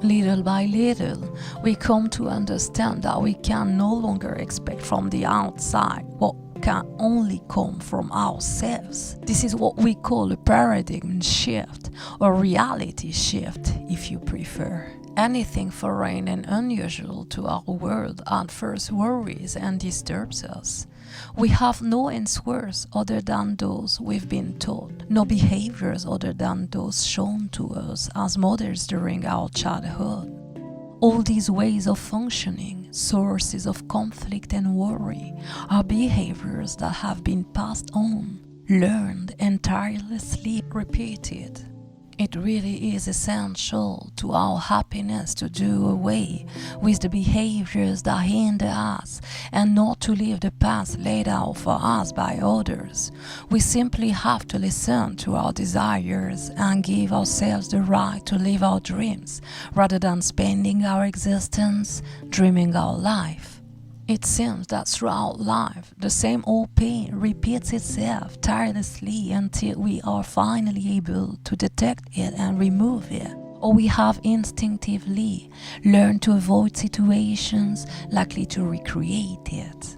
Speaker 1: Little by little, we come to understand that we can no longer expect from the outside what can only come from ourselves. This is what we call a paradigm shift, or reality shift, if you prefer. Anything foreign and unusual to our world at first worries and disturbs us. We have no answers other than those we've been taught, no behaviors other than those shown to us as models during our childhood. All these ways of functioning, sources of conflict and worry, are behaviors that have been passed on, learned, and tirelessly repeated. It really is essential to our happiness to do away with the behaviors that hinder us and not to live the path laid out for us by others. We simply have to listen to our desires and give ourselves the right to live our dreams rather than spending our existence dreaming our life. It seems that throughout life, the same old pain repeats itself tirelessly until we are finally able to detect it and remove it, or we have instinctively learned to avoid situations likely to recreate it.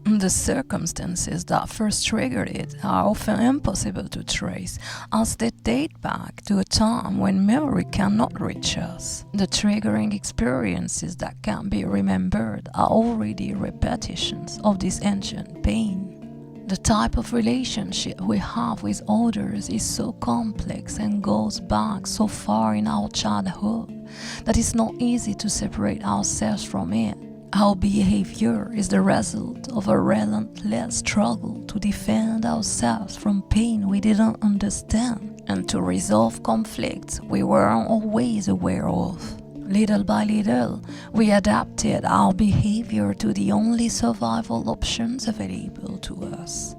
Speaker 1: The circumstances that first triggered it are often impossible to trace, as they date back to a time when memory cannot reach us. The triggering experiences that can be remembered are already repetitions of this ancient pain. The type of relationship we have with others is so complex and goes back so far in our childhood that it's not easy to separate ourselves from it. Our behavior is the result of a relentless struggle to defend ourselves from pain we didn't understand and to resolve conflicts we weren't always aware of. Little by little, we adapted our behavior to the only survival options available to us.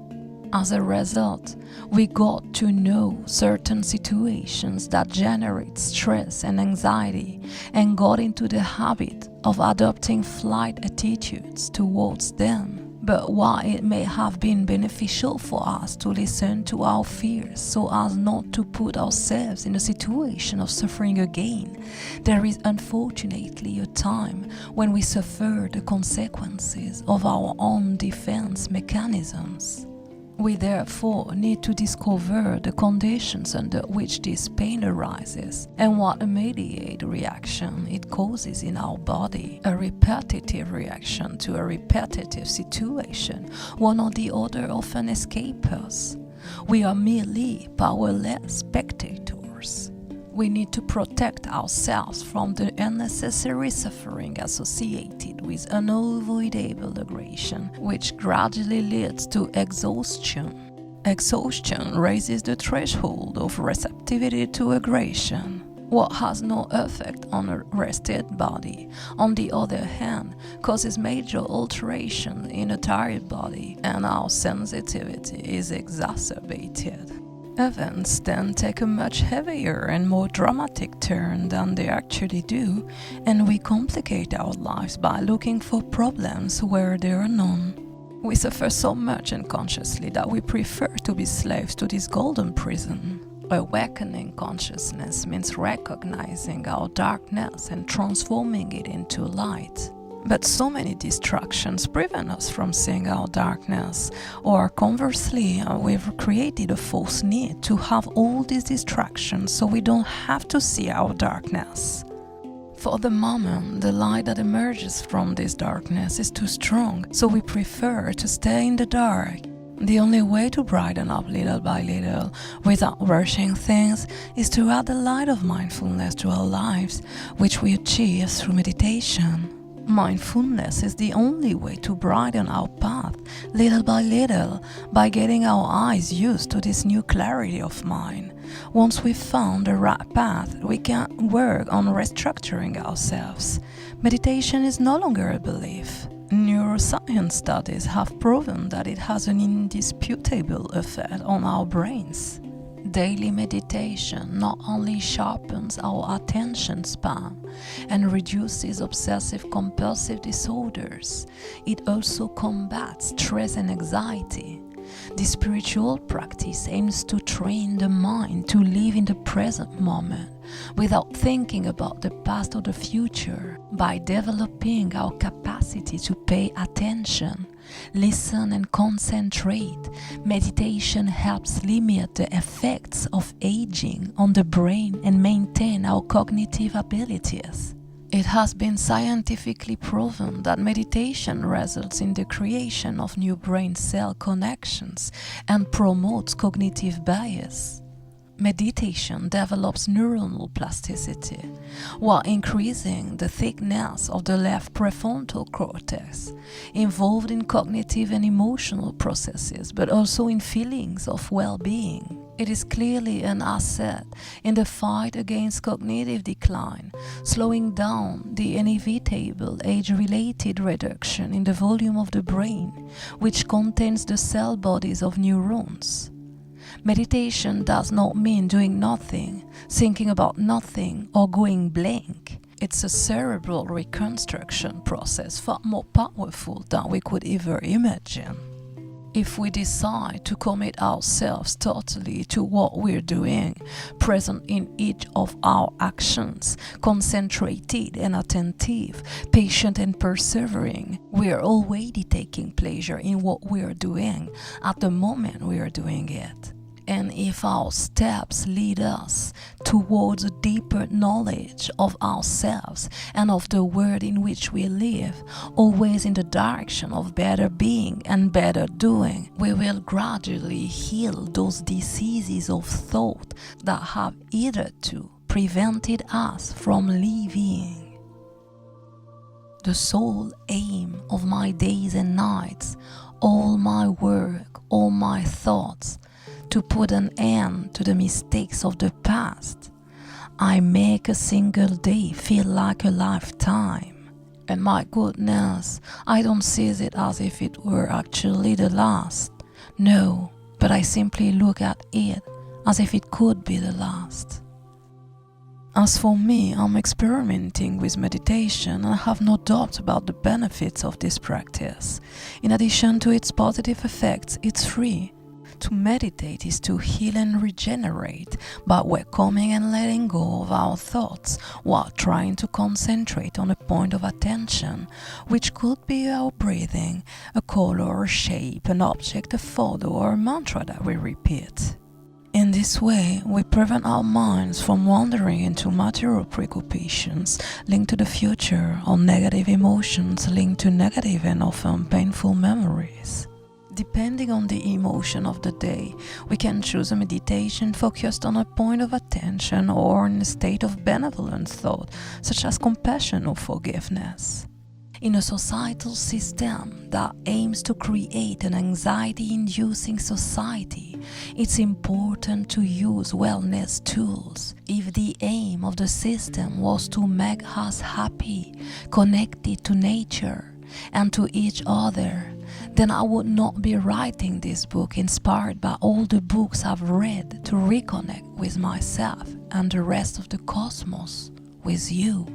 Speaker 1: As a result, we got to know certain situations that generate stress and anxiety and got into the habit of adopting flight attitudes towards them. But while it may have been beneficial for us to listen to our fears so as not to put ourselves in a situation of suffering again, there is unfortunately a time when we suffer the consequences of our own defense mechanisms. We therefore need to discover the conditions under which this pain arises and what immediate reaction it causes in our body. A repetitive reaction to a repetitive situation, one or the other often escape us. We are merely powerless spectators. We need to protect ourselves from the unnecessary suffering associated with unavoidable aggression, which gradually leads to exhaustion. Exhaustion raises the threshold of receptivity to aggression. what has no effect on a rested body, on the other hand, causes major alteration in a tired body, and our sensitivity is exacerbated. Events then take a much heavier and more dramatic turn than they actually do, and we complicate our lives by looking for problems where there are none. We suffer so much unconsciously that we prefer to be slaves to this golden prison. Awakening consciousness means recognizing our darkness and transforming it into light. But so many distractions prevent us from seeing our darkness, or conversely, we've created a false need to have all these distractions so we don't have to see our darkness. For the moment, the light that emerges from this darkness is too strong, so we prefer to stay in the dark. The only way to brighten up little by little, without rushing things, is to add the light of mindfulness to our lives, which we achieve through meditation. Mindfulness is the only way to brighten our path, little by little, by getting our eyes used to this new clarity of mind. Once we've found the right path, we can work on restructuring ourselves. Meditation is no longer a belief. Neuroscience studies have proven that it has an indisputable effect on our brains. Daily meditation not only sharpens our attention span and reduces obsessive-compulsive disorders, it also combats stress and anxiety. This spiritual practice aims to train the mind to live in the present moment without thinking about the past or the future. By developing our capacity to pay attention, listen and concentrate, meditation helps limit the effects of aging on the brain and maintain our cognitive abilities. It has been scientifically proven that meditation results in the creation of new brain cell connections and promotes cognitive bias. Meditation develops neuronal plasticity while increasing the thickness of the left prefrontal cortex, involved in cognitive and emotional processes, but also in feelings of well-being. It is clearly an asset in the fight against cognitive decline, slowing down the inevitable age-related reduction in the volume of the brain, which contains the cell bodies of neurons. Meditation does not mean doing nothing, thinking about nothing, or going blank. It's a cerebral reconstruction process far more powerful than we could ever imagine. If we decide to commit ourselves totally to what we're doing, present in each of our actions, concentrated and attentive, patient and persevering, we are already taking pleasure in what we are doing at the moment we are doing it. And if our steps lead us towards a deeper knowledge of ourselves and of the world in which we live, always in the direction of better being and better doing, we will gradually heal those diseases of thought that have hitherto prevented us from living. The sole aim of my days and nights, all my work, all my thoughts, to put an end to the mistakes of the past. I make a single day feel like a lifetime. And my goodness, I don't see it as if it were actually the last. No, but I simply look at it as if it could be the last. As for me, I'm experimenting with meditation and I have no doubt about the benefits of this practice. In addition to its positive effects, it's free. To meditate is to heal and regenerate by welcoming and letting go of our thoughts while trying to concentrate on a point of attention, which could be our breathing, a color or shape, an object, a photo, or a mantra that we repeat. In this way, we prevent our minds from wandering into material preoccupations linked to the future or negative emotions linked to negative and often painful memories. Depending on the emotion of the day, we can choose a meditation focused on a point of attention or in a state of benevolent thought, such as compassion or forgiveness. In a societal system that aims to create an anxiety-inducing society, it's important to use wellness tools. If the aim of the system was to make us happy, connected to nature and to each other, then I would not be writing this book inspired by all the books I've read to reconnect with myself and the rest of the cosmos, with you.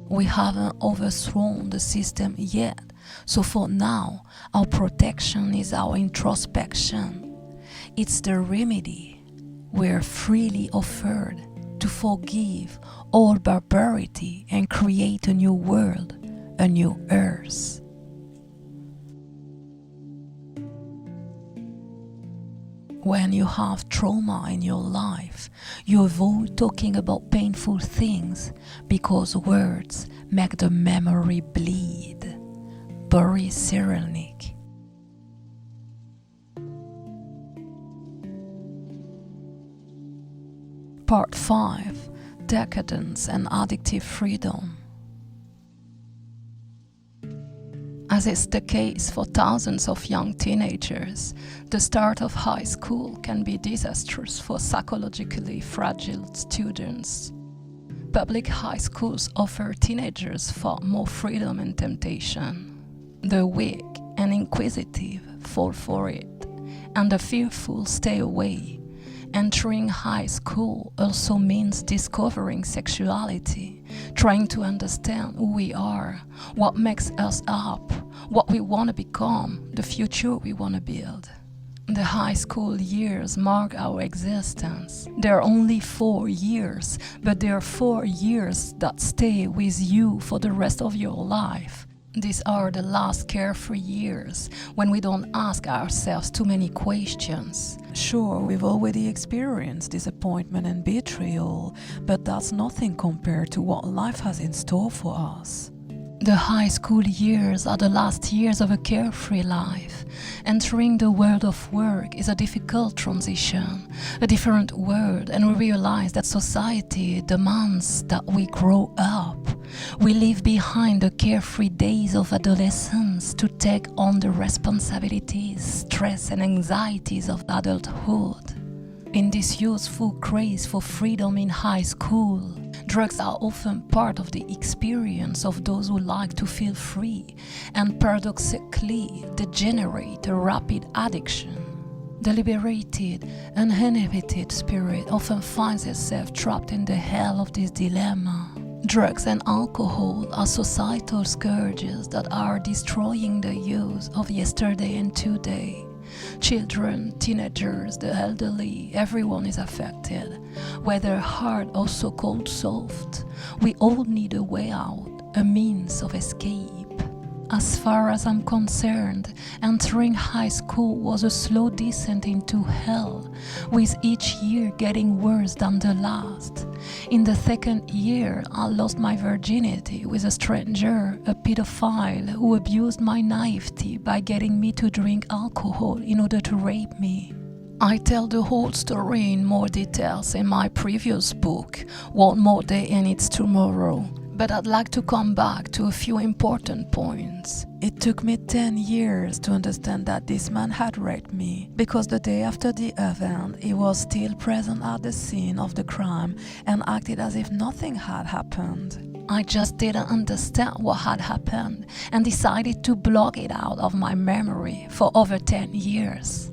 Speaker 1: We haven't overthrown the system yet, so for now, our protection is our introspection. It's the remedy we're freely offered to forgive all barbarity and create a new world, a new earth. When you have trauma in your life, you avoid talking about painful things because words make the memory bleed. Boris Cyrulnik. Part 5. Decadence and Addictive Freedom. As is the case for thousands of young teenagers, the start of high school can be disastrous for psychologically fragile students. Public high schools offer teenagers far more freedom and temptation. The weak and inquisitive fall for it, and the fearful stay away. Entering high school also means discovering sexuality, trying to understand who we are, what makes us up, what we want to become, the future we want to build. The high school years mark our existence. They're only 4 years, but they're 4 years that stay with you for the rest of your life. These are the last carefree years when we don't ask ourselves too many questions. Sure, we've already experienced disappointment and betrayal, but that's nothing compared to what life has in store for us. The high school years are the last years of a carefree life. Entering the world of work is a difficult transition, a different world, and we realize that society demands that we grow up. We leave behind the carefree days of adolescence to take on the responsibilities, stress, and anxieties of adulthood. In this youthful craze for freedom in high school, drugs are often part of the experience of those who like to feel free and paradoxically degenerate a rapid addiction. The liberated, uninhibited spirit often finds itself trapped in the hell of this dilemma. Drugs and alcohol are societal scourges that are destroying the youth of yesterday and today. Children, teenagers, the elderly, everyone is affected, whether hard or so-called soft. We all need a way out, a means of escape. As far as I'm concerned, entering high school was a slow descent into hell, with each year getting worse than the last. In the second year, I lost my virginity with a stranger, a pedophile who abused my naivety by getting me to drink alcohol in order to rape me. I tell the whole story in more details in my previous book, One More Day and It's Tomorrow. But I'd like to come back to a few important points. It took me 10 years to understand that this man had raped me, because the day after the event, he was still present at the scene of the crime and acted as if nothing had happened. I just didn't understand what had happened and decided to block it out of my memory for over 10 years.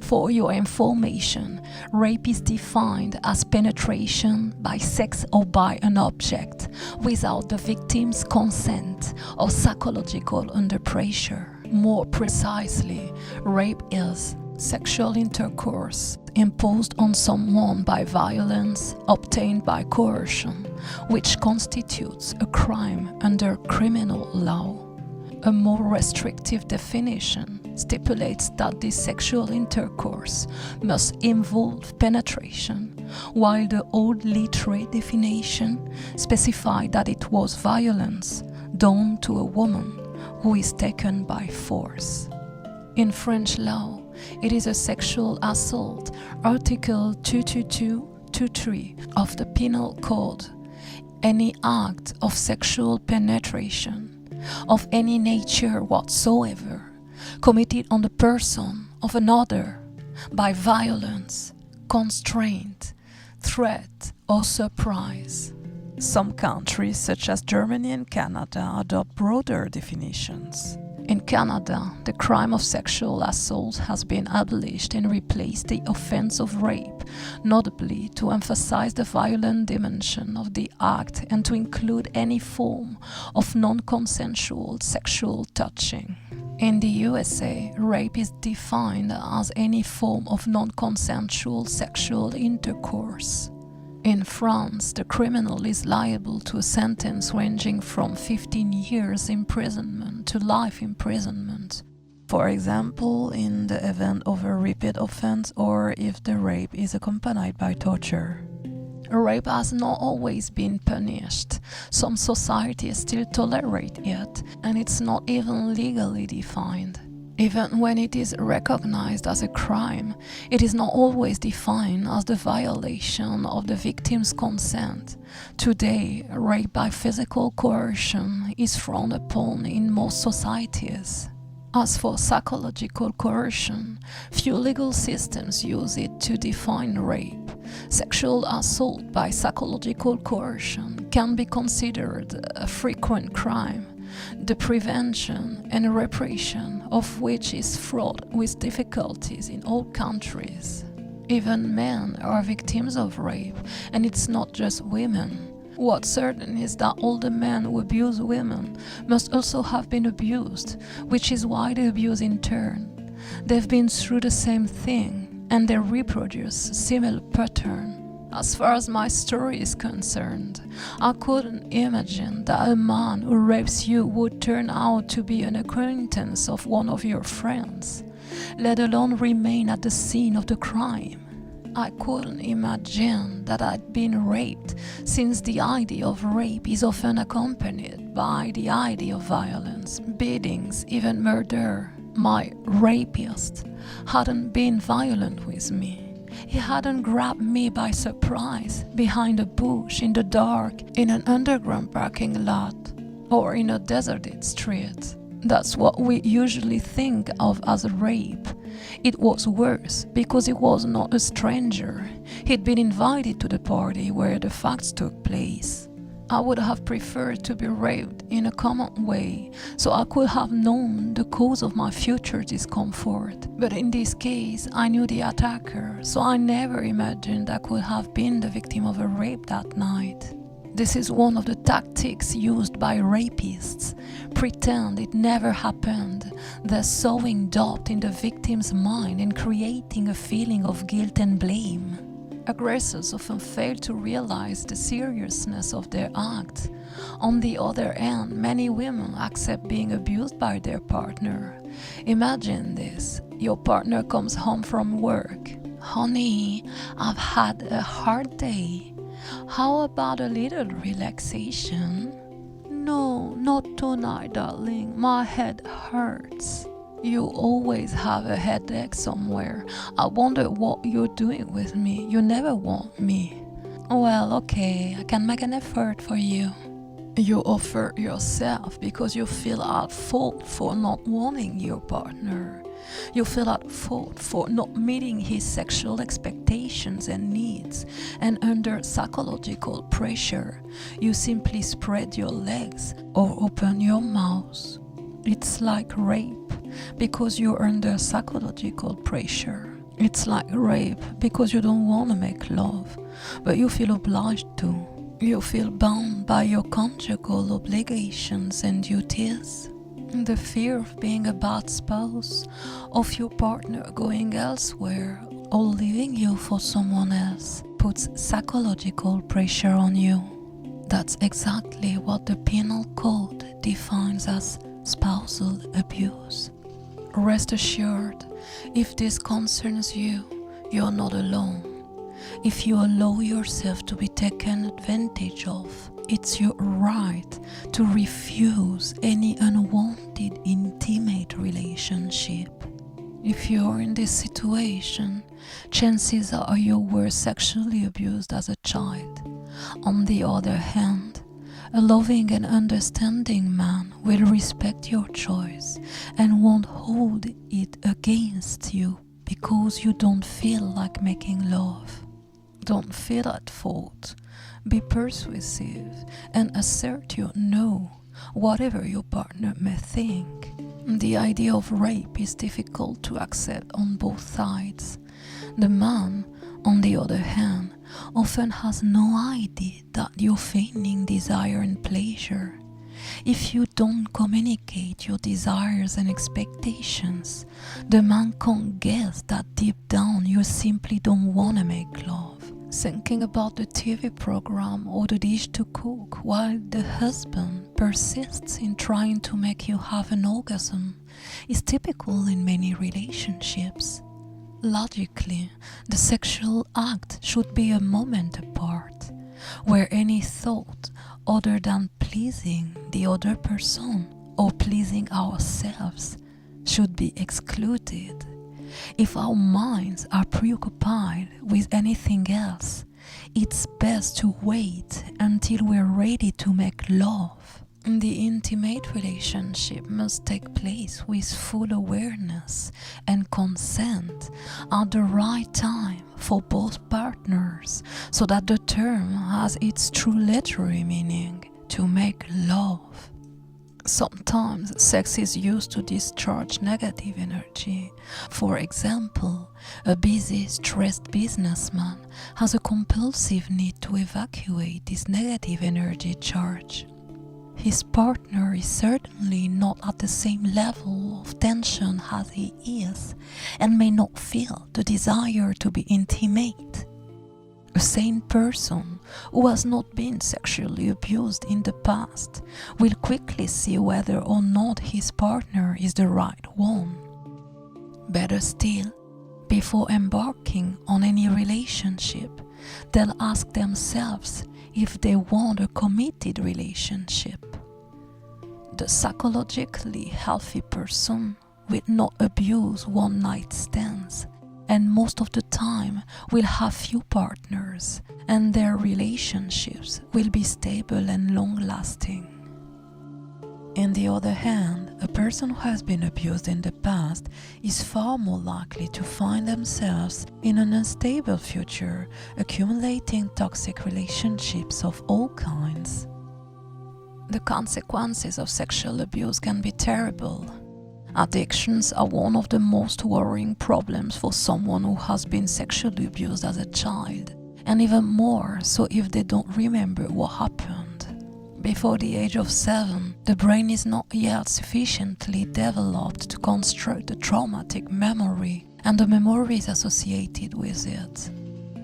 Speaker 1: For your information, rape is defined as penetration by sex or by an object without the victim's consent or psychological under pressure. More precisely, rape is sexual intercourse imposed on someone by violence obtained by coercion, which constitutes a crime under criminal law. A more restrictive definition stipulates that this sexual intercourse must involve penetration, while the old literate definition specified that it was violence done to a woman who is taken by force. In French law, it is a sexual assault, Article 222-23 of the Penal Code. Any act of sexual penetration, of any nature whatsoever, committed on the person of another by violence, constraint, threat, or surprise. Some countries, such as Germany and Canada, adopt broader definitions. In Canada, the crime of sexual assault has been abolished and replaced the offense of rape, notably to emphasize the violent dimension of the act and to include any form of non-consensual sexual touching. In the USA, rape is defined as any form of non-consensual sexual intercourse. In France, the criminal is liable to a sentence ranging from 15 years imprisonment to life imprisonment. For example, in the event of a repeat offense or if the rape is accompanied by torture. Rape has not always been punished. Some societies still tolerate it, and it's not even legally defined. Even when it is recognized as a crime, it is not always defined as the violation of the victim's consent. Today, rape by physical coercion is frowned upon in most societies. As for psychological coercion, few legal systems use it to define rape. Sexual assault by psychological coercion can be considered a frequent crime, the prevention and repression of which is fraught with difficulties in all countries. Even men are victims of rape, and it's not just women. What's certain is that all the men who abuse women must also have been abused, which is why they abuse in turn. They've been through the same thing, and they reproduce a similar pattern. As far as my story is concerned, I couldn't imagine that a man who rapes you would turn out to be an acquaintance of one of your friends, let alone remain at the scene of the crime. I couldn't imagine that I'd been raped, since the idea of rape is often accompanied by the idea of violence, beatings, even murder. My rapist hadn't been violent with me. He hadn't grabbed me by surprise, behind a bush, in the dark, in an underground parking lot, or in a deserted street. That's what we usually think of as a rape. It was worse because he was not a stranger. He'd been invited to the party where the facts took place. I would have preferred to be raped in a common way, so I could have known the cause of my future discomfort. But in this case, I knew the attacker, so I never imagined I could have been the victim of a rape that night. This is one of the tactics used by rapists. Pretend it never happened. They're sowing doubt in the victim's mind and creating a feeling of guilt and blame. Aggressors often fail to realize the seriousness of their act. On the other hand, many women accept being abused by their partner. Imagine this: your partner comes home from work. "Honey, I've had a hard day. How about a little relaxation?" "No, not tonight, darling. My head hurts." "You always have a headache somewhere. I wonder what you're doing with me. You never want me." "Well, okay, I can make an effort for you." You offer yourself because you feel at fault for not wanting your partner. You feel at fault for not meeting his sexual expectations and needs, and under psychological pressure, you simply spread your legs or open your mouth. It's like rape because you're under psychological pressure. It's like rape because you don't want to make love, but you feel obliged to. You feel bound by your conjugal obligations and duties. The fear of being a bad spouse, of your partner going elsewhere or leaving you for someone else, puts psychological pressure on you. That's exactly what the penal code defines as spousal abuse. Rest assured, if this concerns you, you're not alone. If you allow yourself to be taken advantage of, it's your right to refuse any unwanted intimate relationship. If you're in this situation, chances are you were sexually abused as a child. On the other hand, A loving and understanding man will respect your choice and won't hold it against you because you don't feel like making love. Don't feel at fault. Be persuasive and assert your no, whatever your partner may think. The idea of rape is difficult to accept on both sides. The man, on the other hand, often has no idea that you're feigning desire and pleasure. If you don't communicate your desires and expectations, the man can't guess that deep down you simply don't want to make love. Thinking about the TV program or the dish to cook while the husband persists in trying to make you have an orgasm is typical in many relationships. Logically, the sexual act should be a moment apart, where any thought other than pleasing the other person or pleasing ourselves should be excluded. If our minds are preoccupied with anything else, it's best to wait until we're ready to make love. The intimate relationship must take place with full awareness and consent at the right time for both partners, so that the term has its true literary meaning, to make love. Sometimes sex is used to discharge negative energy. For example, a busy, stressed businessman has a compulsive need to evacuate this negative energy charge. His partner is certainly not at the same level of tension as he is, and may not feel the desire to be intimate. A sane person who has not been sexually abused in the past will quickly see whether or not his partner is the right one. Better still, before embarking on any relationship, they'll ask themselves if they want a committed relationship. The psychologically healthy person will not abuse one-night stands, and most of the time will have few partners, and their relationships will be stable and long-lasting. On the other hand, a person who has been abused in the past is far more likely to find themselves in an unstable future, accumulating toxic relationships of all kinds. The consequences of sexual abuse can be terrible. Addictions are one of the most worrying problems for someone who has been sexually abused as a child, and even more so if they don't remember what happened. Before the age of 7, the brain is not yet sufficiently developed to construct a traumatic memory and the memories associated with it.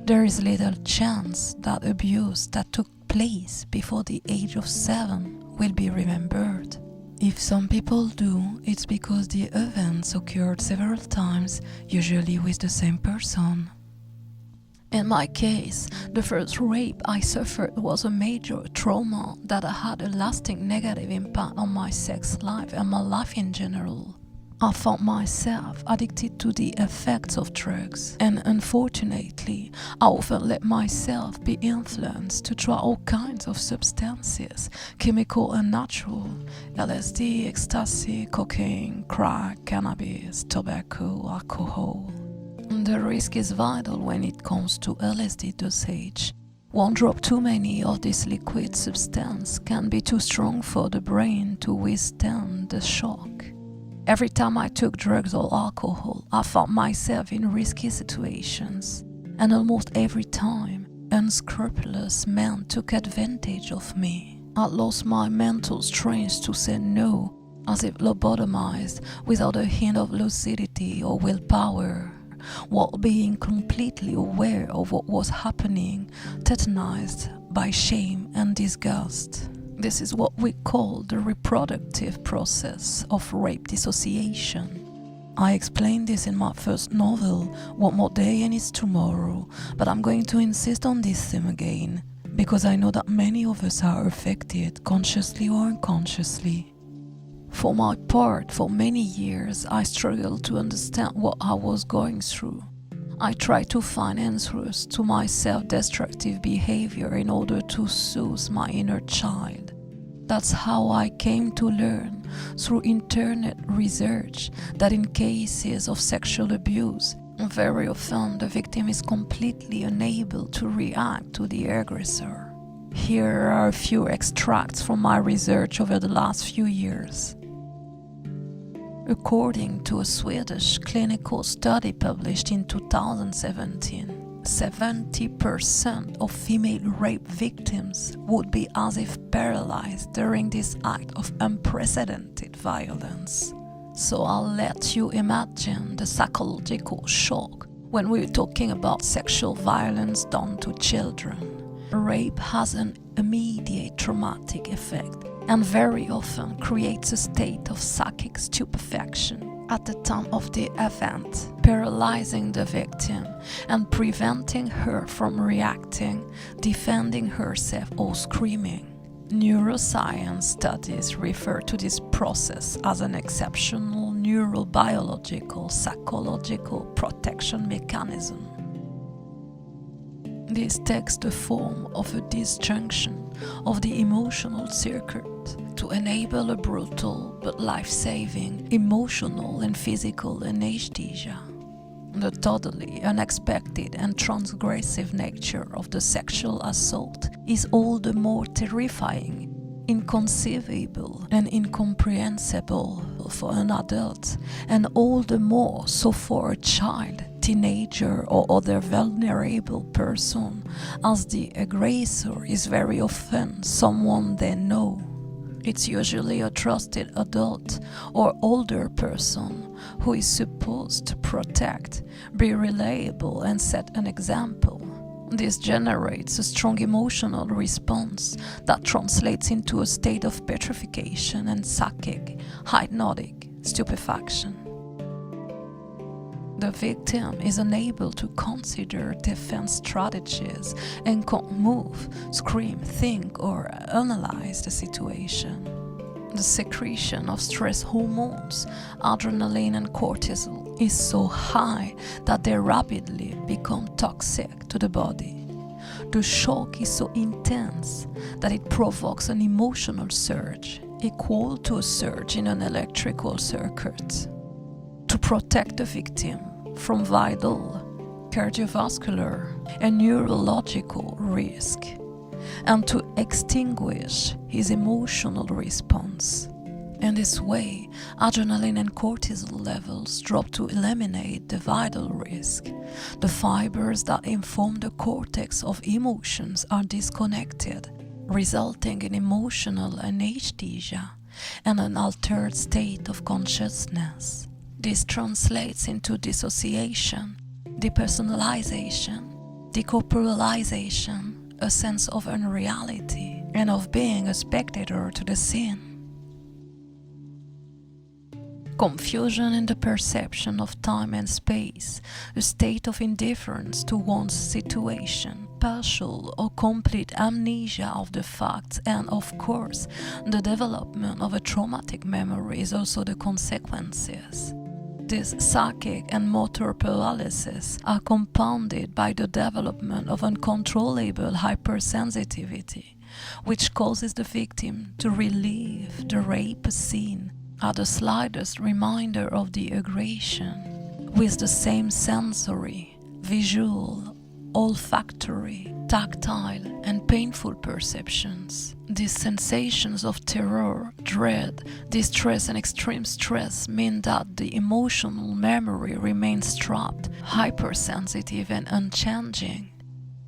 Speaker 1: There is little chance that abuse that took place before the age of 7 will be remembered. If some people do, it's because the events occurred several times, usually with the same person. In my case, the first rape I suffered was a major trauma that had a lasting negative impact on my sex life and my life in general. I found myself addicted to the effects of drugs, and unfortunately, I often let myself be influenced to try all kinds of substances, chemical and natural, LSD, ecstasy, cocaine, crack, cannabis, tobacco, alcohol. The risk is vital when it comes to LSD dosage. One drop too many of this liquid substance can be too strong for the brain to withstand the shock. Every time I took drugs or alcohol, I found myself in risky situations, and almost every time, unscrupulous men took advantage of me. I lost my mental strength to say no, as if lobotomized, without a hint of lucidity or willpower, while being completely aware of what was happening, tetanized by shame and disgust. This is what we call the reproductive process of rape dissociation. I explained this in my first novel, One More Day and It's Tomorrow, but I'm going to insist on this theme again, because I know that many of us are affected, consciously or unconsciously. For my part, for many years, I struggled to understand what I was going through. I tried to find answers to my self-destructive behavior in order to soothe my inner child. That's how I came to learn through internet research that in cases of sexual abuse, very often the victim is completely unable to react to the aggressor. Here are a few extracts from my research over the last few years. According to a Swedish clinical study published in 2017, 70% of female rape victims would be as if paralyzed during this act of unprecedented violence. So I'll let you imagine the psychological shock when we're talking about sexual violence done to children. Rape has an immediate traumatic effect and very often creates a state of psychic stupefaction at the time of the event, paralyzing the victim and preventing her from reacting, defending herself or screaming. Neuroscience studies refer to this process as an exceptional neurobiological psychological protection mechanism. This takes the form of a disjunction of the emotional circuit to enable a brutal but life-saving emotional and physical anesthesia. The totally unexpected and transgressive nature of the sexual assault is all the more terrifying, inconceivable and incomprehensible for an adult, and all the more so for a child, teenager or other vulnerable person, as the aggressor is very often someone they know. It's usually a trusted adult or older person who is supposed to protect, be reliable and set an example. This generates a strong emotional response that translates into a state of petrification and psychic, hypnotic stupefaction. The victim is unable to consider defense strategies and can't move, scream, think, or analyze the situation. The secretion of stress hormones, adrenaline and cortisol, is so high that they rapidly become toxic to the body. The shock is so intense that it provokes an emotional surge, equal to a surge in an electrical circuit. To protect the victim from vital, cardiovascular, and neurological risk, and to extinguish his emotional response. In this way, adrenaline and cortisol levels drop to eliminate the vital risk. The fibers that inform the cortex of emotions are disconnected, resulting in emotional anesthesia and an altered state of consciousness. This translates into dissociation, depersonalization, decorporalization, a sense of unreality and of being a spectator to the scene. Confusion in the perception of time and space, a state of indifference to one's situation, partial or complete amnesia of the facts, and of course, the development of a traumatic memory is also the consequences. This psychic and motor paralysis are compounded by the development of uncontrollable hypersensitivity, which causes the victim to relive the rape scene at the slightest reminder of the aggression, with the same sensory, visual, olfactory, tactile, and painful perceptions. These sensations of terror, dread, distress, and extreme stress mean that the emotional memory remains trapped, hypersensitive, and unchanging.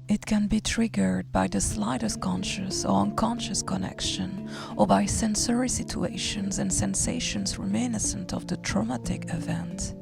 Speaker 1: It can be triggered by the slightest conscious or unconscious connection, or by sensory situations and sensations reminiscent of the traumatic event.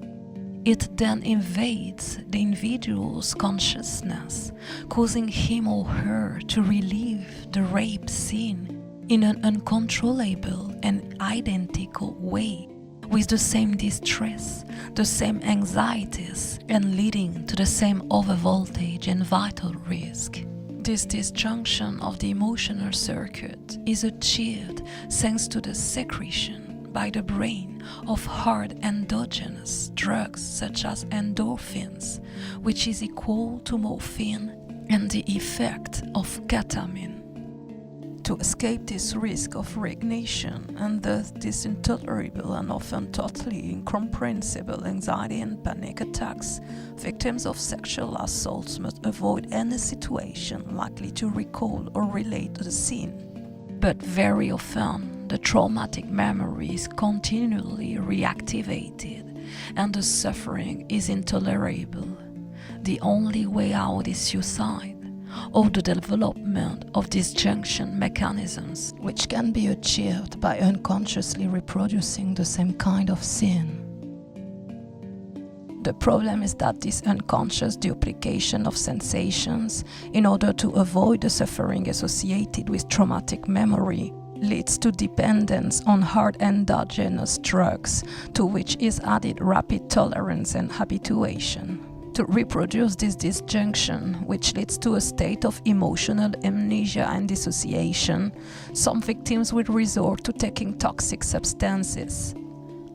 Speaker 1: It then invades the individual's consciousness, causing him or her to relive the rape scene in an uncontrollable and identical way, with the same distress, the same anxieties, and leading to the same overvoltage and vital risk. This disjunction of the emotional circuit is achieved thanks to the secretion by the brain of hard endogenous drugs such as endorphins, which is equal to morphine, and the effect of ketamine. To escape this risk of reignition and thus this intolerable and often totally incomprehensible anxiety and panic attacks, victims of sexual assaults must avoid any situation likely to recall or relate to the scene. But very often, the traumatic memory is continually reactivated and the suffering is intolerable. The only way out is suicide, or the development of disjunction mechanisms, which can be achieved by unconsciously reproducing the same kind of sin. The problem is that this unconscious duplication of sensations, in order to avoid the suffering associated with traumatic memory, leads to dependence on hard endogenous drugs, to which is added rapid tolerance and habituation. To reproduce this disjunction, which leads to a state of emotional amnesia and dissociation, some victims will resort to taking toxic substances,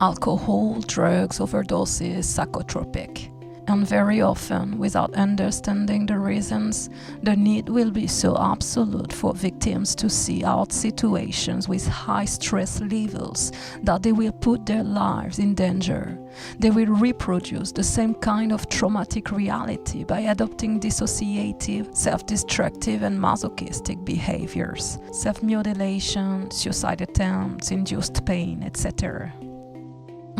Speaker 1: alcohol, drugs, overdoses, psychotropic. And very often, without understanding the reasons, the need will be so absolute for victims to see out situations with high stress levels that they will put their lives in danger. They will reproduce the same kind of traumatic reality by adopting dissociative, self-destructive and masochistic behaviors, self-mutilation, suicide attempts, induced pain, etc.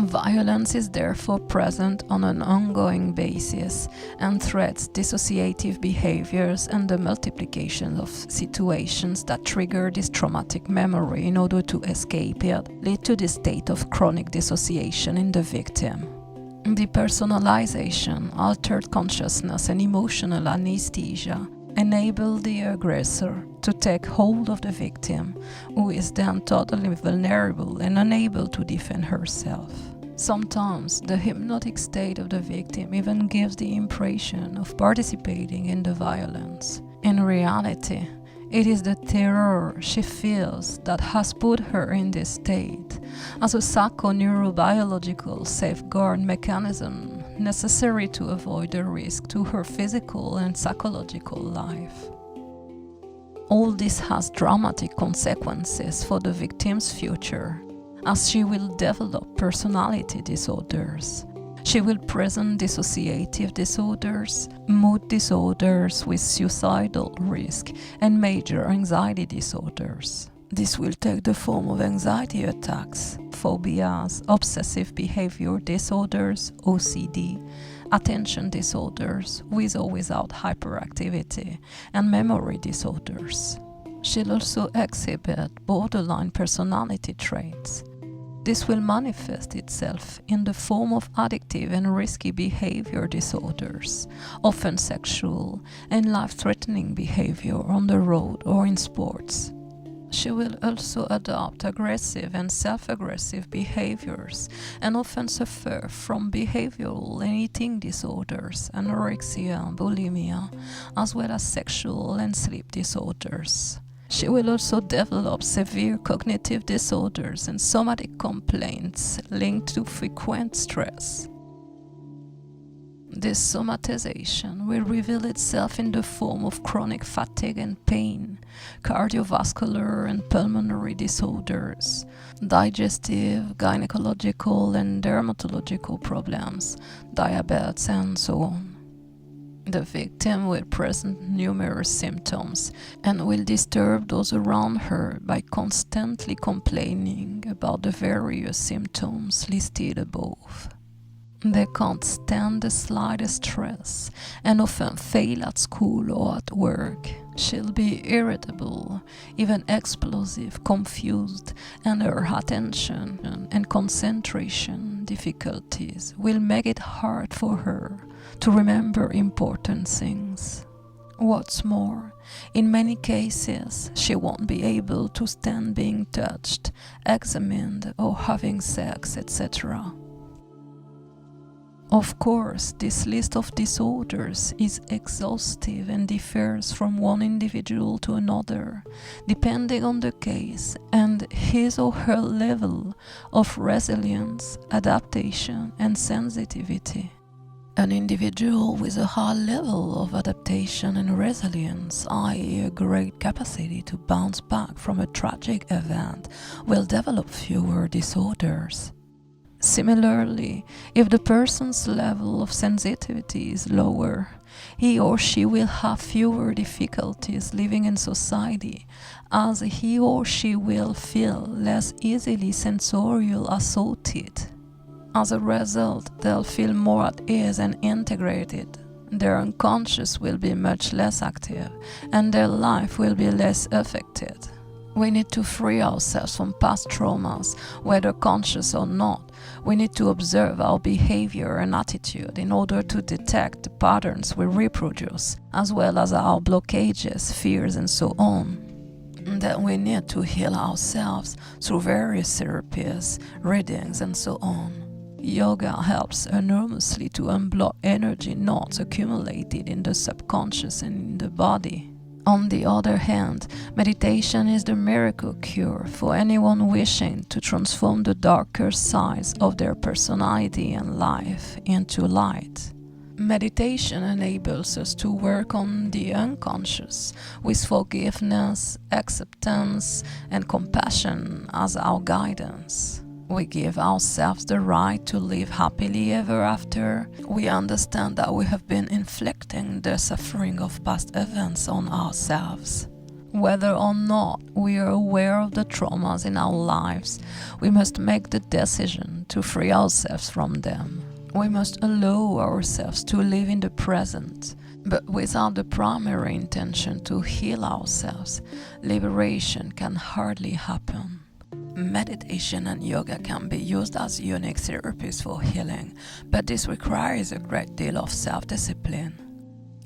Speaker 1: Violence is therefore present on an ongoing basis and threats dissociative behaviors and the multiplication of situations that trigger this traumatic memory in order to escape it lead to this state of chronic dissociation in the victim. Depersonalization, altered consciousness and emotional anesthesia enable the aggressor to take hold of the victim, who is then totally vulnerable and unable to defend herself. Sometimes the hypnotic state of the victim even gives the impression of participating in the violence. In reality, it is the terror she feels that has put her in this state, as a psychoneurobiological safeguard mechanism necessary to avoid the risk to her physical and psychological life. All this has dramatic consequences for the victim's future, as she will develop personality disorders. She will present dissociative disorders, mood disorders with suicidal risk, and major anxiety disorders. This will take the form of anxiety attacks, phobias, obsessive behavior disorders, OCD, attention disorders with or without hyperactivity, and memory disorders. She'll also exhibit borderline personality traits. This will manifest itself in the form of addictive and risky behavior disorders, often sexual and life-threatening behavior on the road or in sports. She will also adopt aggressive and self-aggressive behaviors and often suffer from behavioral and eating disorders, anorexia, bulimia, as well as sexual and sleep disorders. She will also develop severe cognitive disorders and somatic complaints linked to frequent stress. This somatization will reveal itself in the form of chronic fatigue and pain, cardiovascular and pulmonary disorders, digestive, gynecological and dermatological problems, diabetes, and so on. The victim will present numerous symptoms and will disturb those around her by constantly complaining about the various symptoms listed above. They can't stand the slightest stress and often fail at school or at work. She'll be irritable, even explosive, confused, and her attention and concentration difficulties will make it hard for her to remember important things. What's more, in many cases, she won't be able to stand being touched, examined, or having sex, etc. Of course, this list of disorders is exhaustive and differs from one individual to another, depending on the case and his or her level of resilience, adaptation, and sensitivity. An individual with a high level of adaptation and resilience, i.e. a great capacity to bounce back from a tragic event, will develop fewer disorders. Similarly, if the person's level of sensitivity is lower, he or she will have fewer difficulties living in society, as he or she will feel less easily sensorial assaulted. As a result, they'll feel more at ease and integrated. Their unconscious will be much less active, and their life will be less affected. We need to free ourselves from past traumas, whether conscious or not. We need to observe our behavior and attitude in order to detect the patterns we reproduce, as well as our blockages, fears, and so on. Then we need to heal ourselves through various therapies, readings, and so on. Yoga helps enormously to unblock energy knots accumulated in the subconscious and in the body. On the other hand, meditation is the miracle cure for anyone wishing to transform the darker sides of their personality and life into light. Meditation enables us to work on the unconscious with forgiveness, acceptance, and compassion as our guidance. We give ourselves the right to live happily ever after. We understand that we have been inflicting the suffering of past events on ourselves. Whether or not we are aware of the traumas in our lives, we must make the decision to free ourselves from them. We must allow ourselves to live in the present, but without the primary intention to heal ourselves, liberation can hardly happen. Meditation and yoga can be used as unique therapies for healing, but this requires a great deal of self-discipline.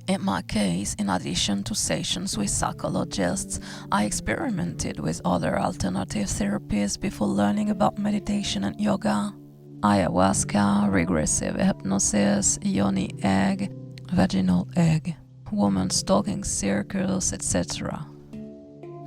Speaker 1: In my case, in addition to sessions with psychologists, I experimented with other alternative therapies before learning about meditation and yoga. Ayahuasca, regressive hypnosis, yoni egg, vaginal egg, women's talking circles, etc.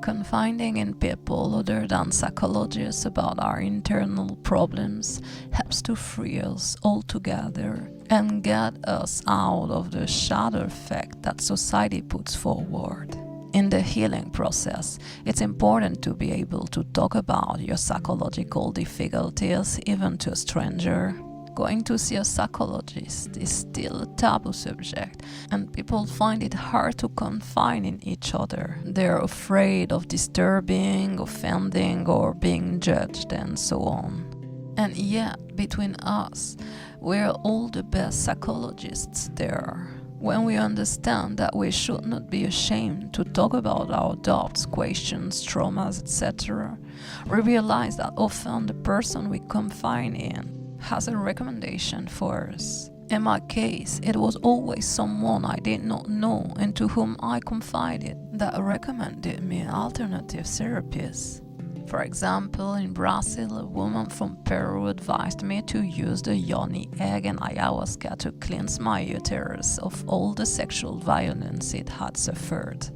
Speaker 1: Confiding in people other than psychologists about our internal problems helps to free us altogether and get us out of the shadow effect that society puts forward. In the healing process, it's important to be able to talk about your psychological difficulties even to a stranger. Going to see a psychologist is still a taboo subject, and people find it hard to confide in each other. They're afraid of disturbing, offending, or being judged, and so on. And yet, between us, we're all the best psychologists there. When we understand that we should not be ashamed to talk about our doubts, questions, traumas, etc., we realize that often the person we confide in has a recommendation for us. In my case, it was always someone I did not know and to whom I confided that recommended me alternative therapies. For example, in Brazil, a woman from Peru advised me to use the yoni egg and ayahuasca to cleanse my uterus of all the sexual violence it had suffered.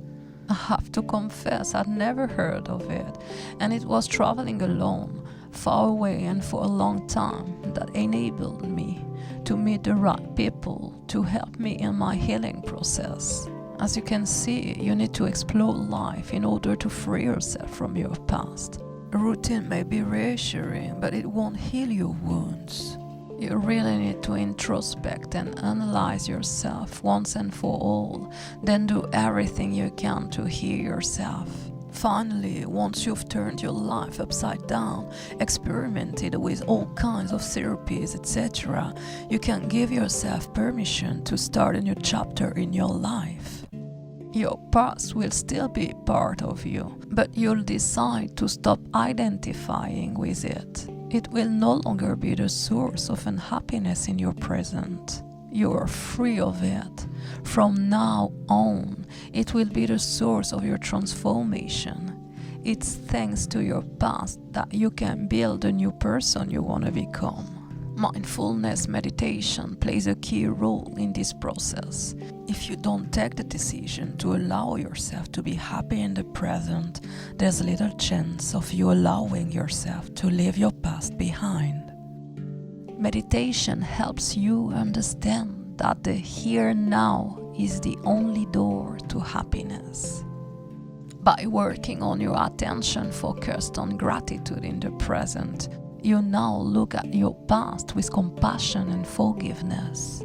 Speaker 1: I have to confess I'd never heard of it, and it was traveling alone, far away and for a long time, that enabled me to meet the right people to help me in my healing process. As you can see, you need to explore life in order to free yourself from your past. A routine may be reassuring, but it won't heal your wounds. You really need to introspect and analyze yourself once and for all, then do everything you can to heal yourself. Finally, once you've turned your life upside down, experimented with all kinds of therapies, etc., you can give yourself permission to start a new chapter in your life. Your past will still be part of you, but you'll decide to stop identifying with it. It will no longer be the source of unhappiness in your present. You are free of it. From now on, it will be the source of your transformation. It's thanks to your past that you can build the new person you want to become. Mindfulness meditation plays a key role in this process. If you don't take the decision to allow yourself to be happy in the present, there's little chance of you allowing yourself to leave your past behind. Meditation helps you understand that the here now is the only door to happiness. By working on your attention focused on gratitude in the present, you now look at your past with compassion and forgiveness.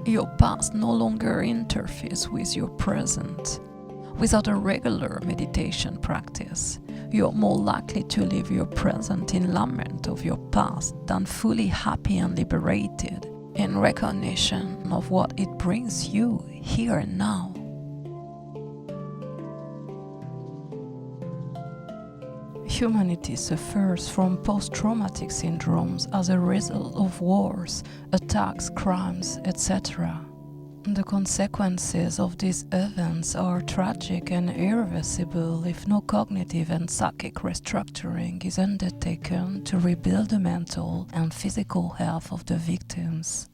Speaker 1: Your past no longer interferes with your present. Without a regular meditation practice, you're more likely to live your present in lament of your past than fully happy and liberated in recognition of what it brings you here and now. Humanity suffers from post-traumatic syndromes as a result of wars, attacks, crimes, etc. The consequences of these events are tragic and irreversible if no cognitive and psychic restructuring is undertaken to rebuild the mental and physical health of the victims.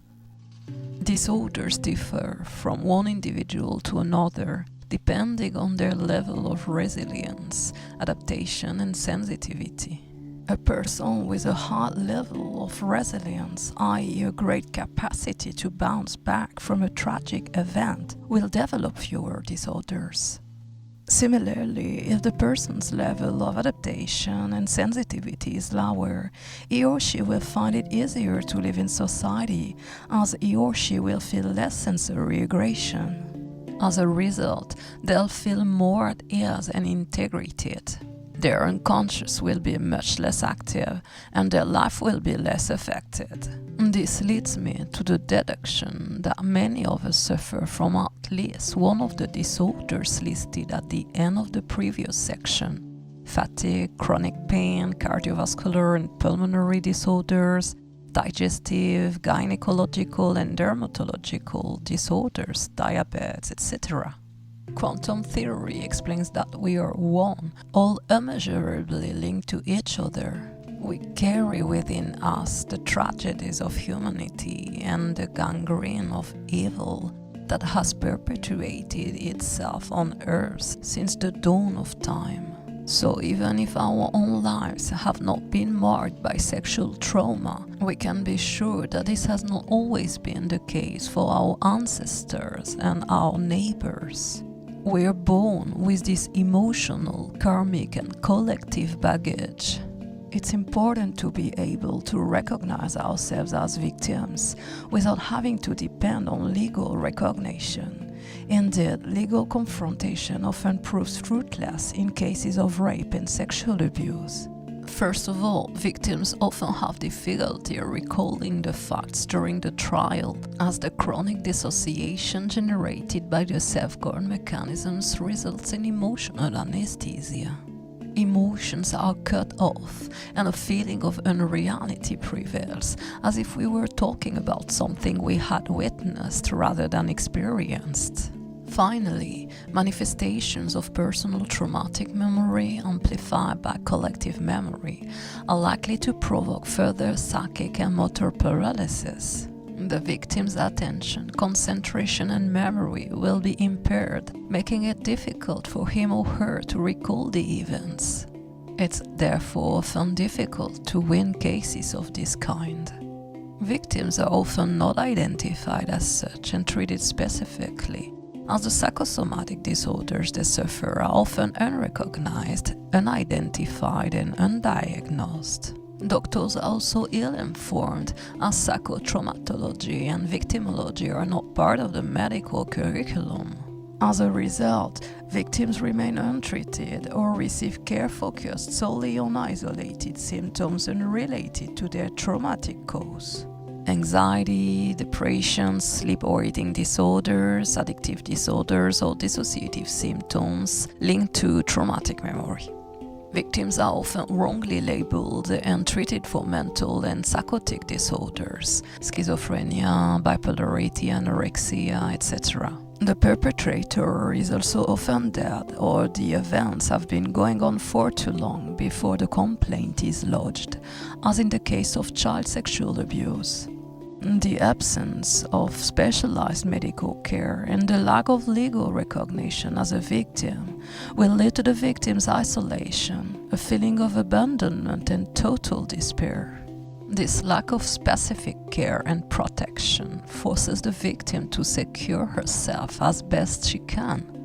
Speaker 1: Disorders differ from one individual to another, depending on their level of resilience, adaptation and sensitivity. A person with a high level of resilience, i.e. a great capacity to bounce back from a tragic event, will develop fewer disorders. Similarly, if the person's level of adaptation and sensitivity is lower, he or she will find it easier to live in society, as he or she will feel less sensory aggression. As a result, they'll feel more at ease and integrated. Their unconscious will be much less active and their life will be less affected. This leads me to the deduction that many of us suffer from at least one of the disorders listed at the end of the previous section: fatigue, chronic pain, cardiovascular and pulmonary disorders, digestive, gynecological and dermatological disorders, diabetes, etc. Quantum theory explains that we are one, all immeasurably linked to each other. We carry within us the tragedies of humanity and the gangrene of evil that has perpetuated itself on Earth since the dawn of time. So even if our own lives have not been marked by sexual trauma, we can be sure that this has not always been the case for our ancestors and our neighbors. We are born with this emotional, karmic and collective baggage. It's important to be able to recognize ourselves as victims without having to depend on legal recognition. Indeed, legal confrontation often proves fruitless in cases of rape and sexual abuse. First of all, victims often have difficulty recalling the facts during the trial, as the chronic dissociation generated by the safeguard mechanisms results in emotional anesthesia. Emotions are cut off and a feeling of unreality prevails, as if we were talking about something we had witnessed rather than experienced. Finally, manifestations of personal traumatic memory amplified by collective memory are likely to provoke further psychic and motor paralysis. The victim's attention, concentration and memory will be impaired, making it difficult for him or her to recall the events. It's therefore often difficult to win cases of this kind. Victims are often not identified as such and treated specifically, as the psychosomatic disorders they suffer are often unrecognized, unidentified and undiagnosed. Doctors are also ill-informed, as psychotraumatology and victimology are not part of the medical curriculum. As a result, victims remain untreated or receive care focused solely on isolated symptoms unrelated to their traumatic cause. Anxiety, depression, sleep or eating disorders, addictive disorders or dissociative symptoms linked to traumatic memory. Victims are often wrongly labeled and treated for mental and psychotic disorders, schizophrenia, bipolarity, anorexia, etc. The perpetrator is also often dead, or the events have been going on for too long before the complaint is lodged, as in the case of child sexual abuse. The absence of specialized medical care and the lack of legal recognition as a victim will lead to the victim's isolation, a feeling of abandonment and total despair. This lack of specific care and protection forces the victim to secure herself as best she can.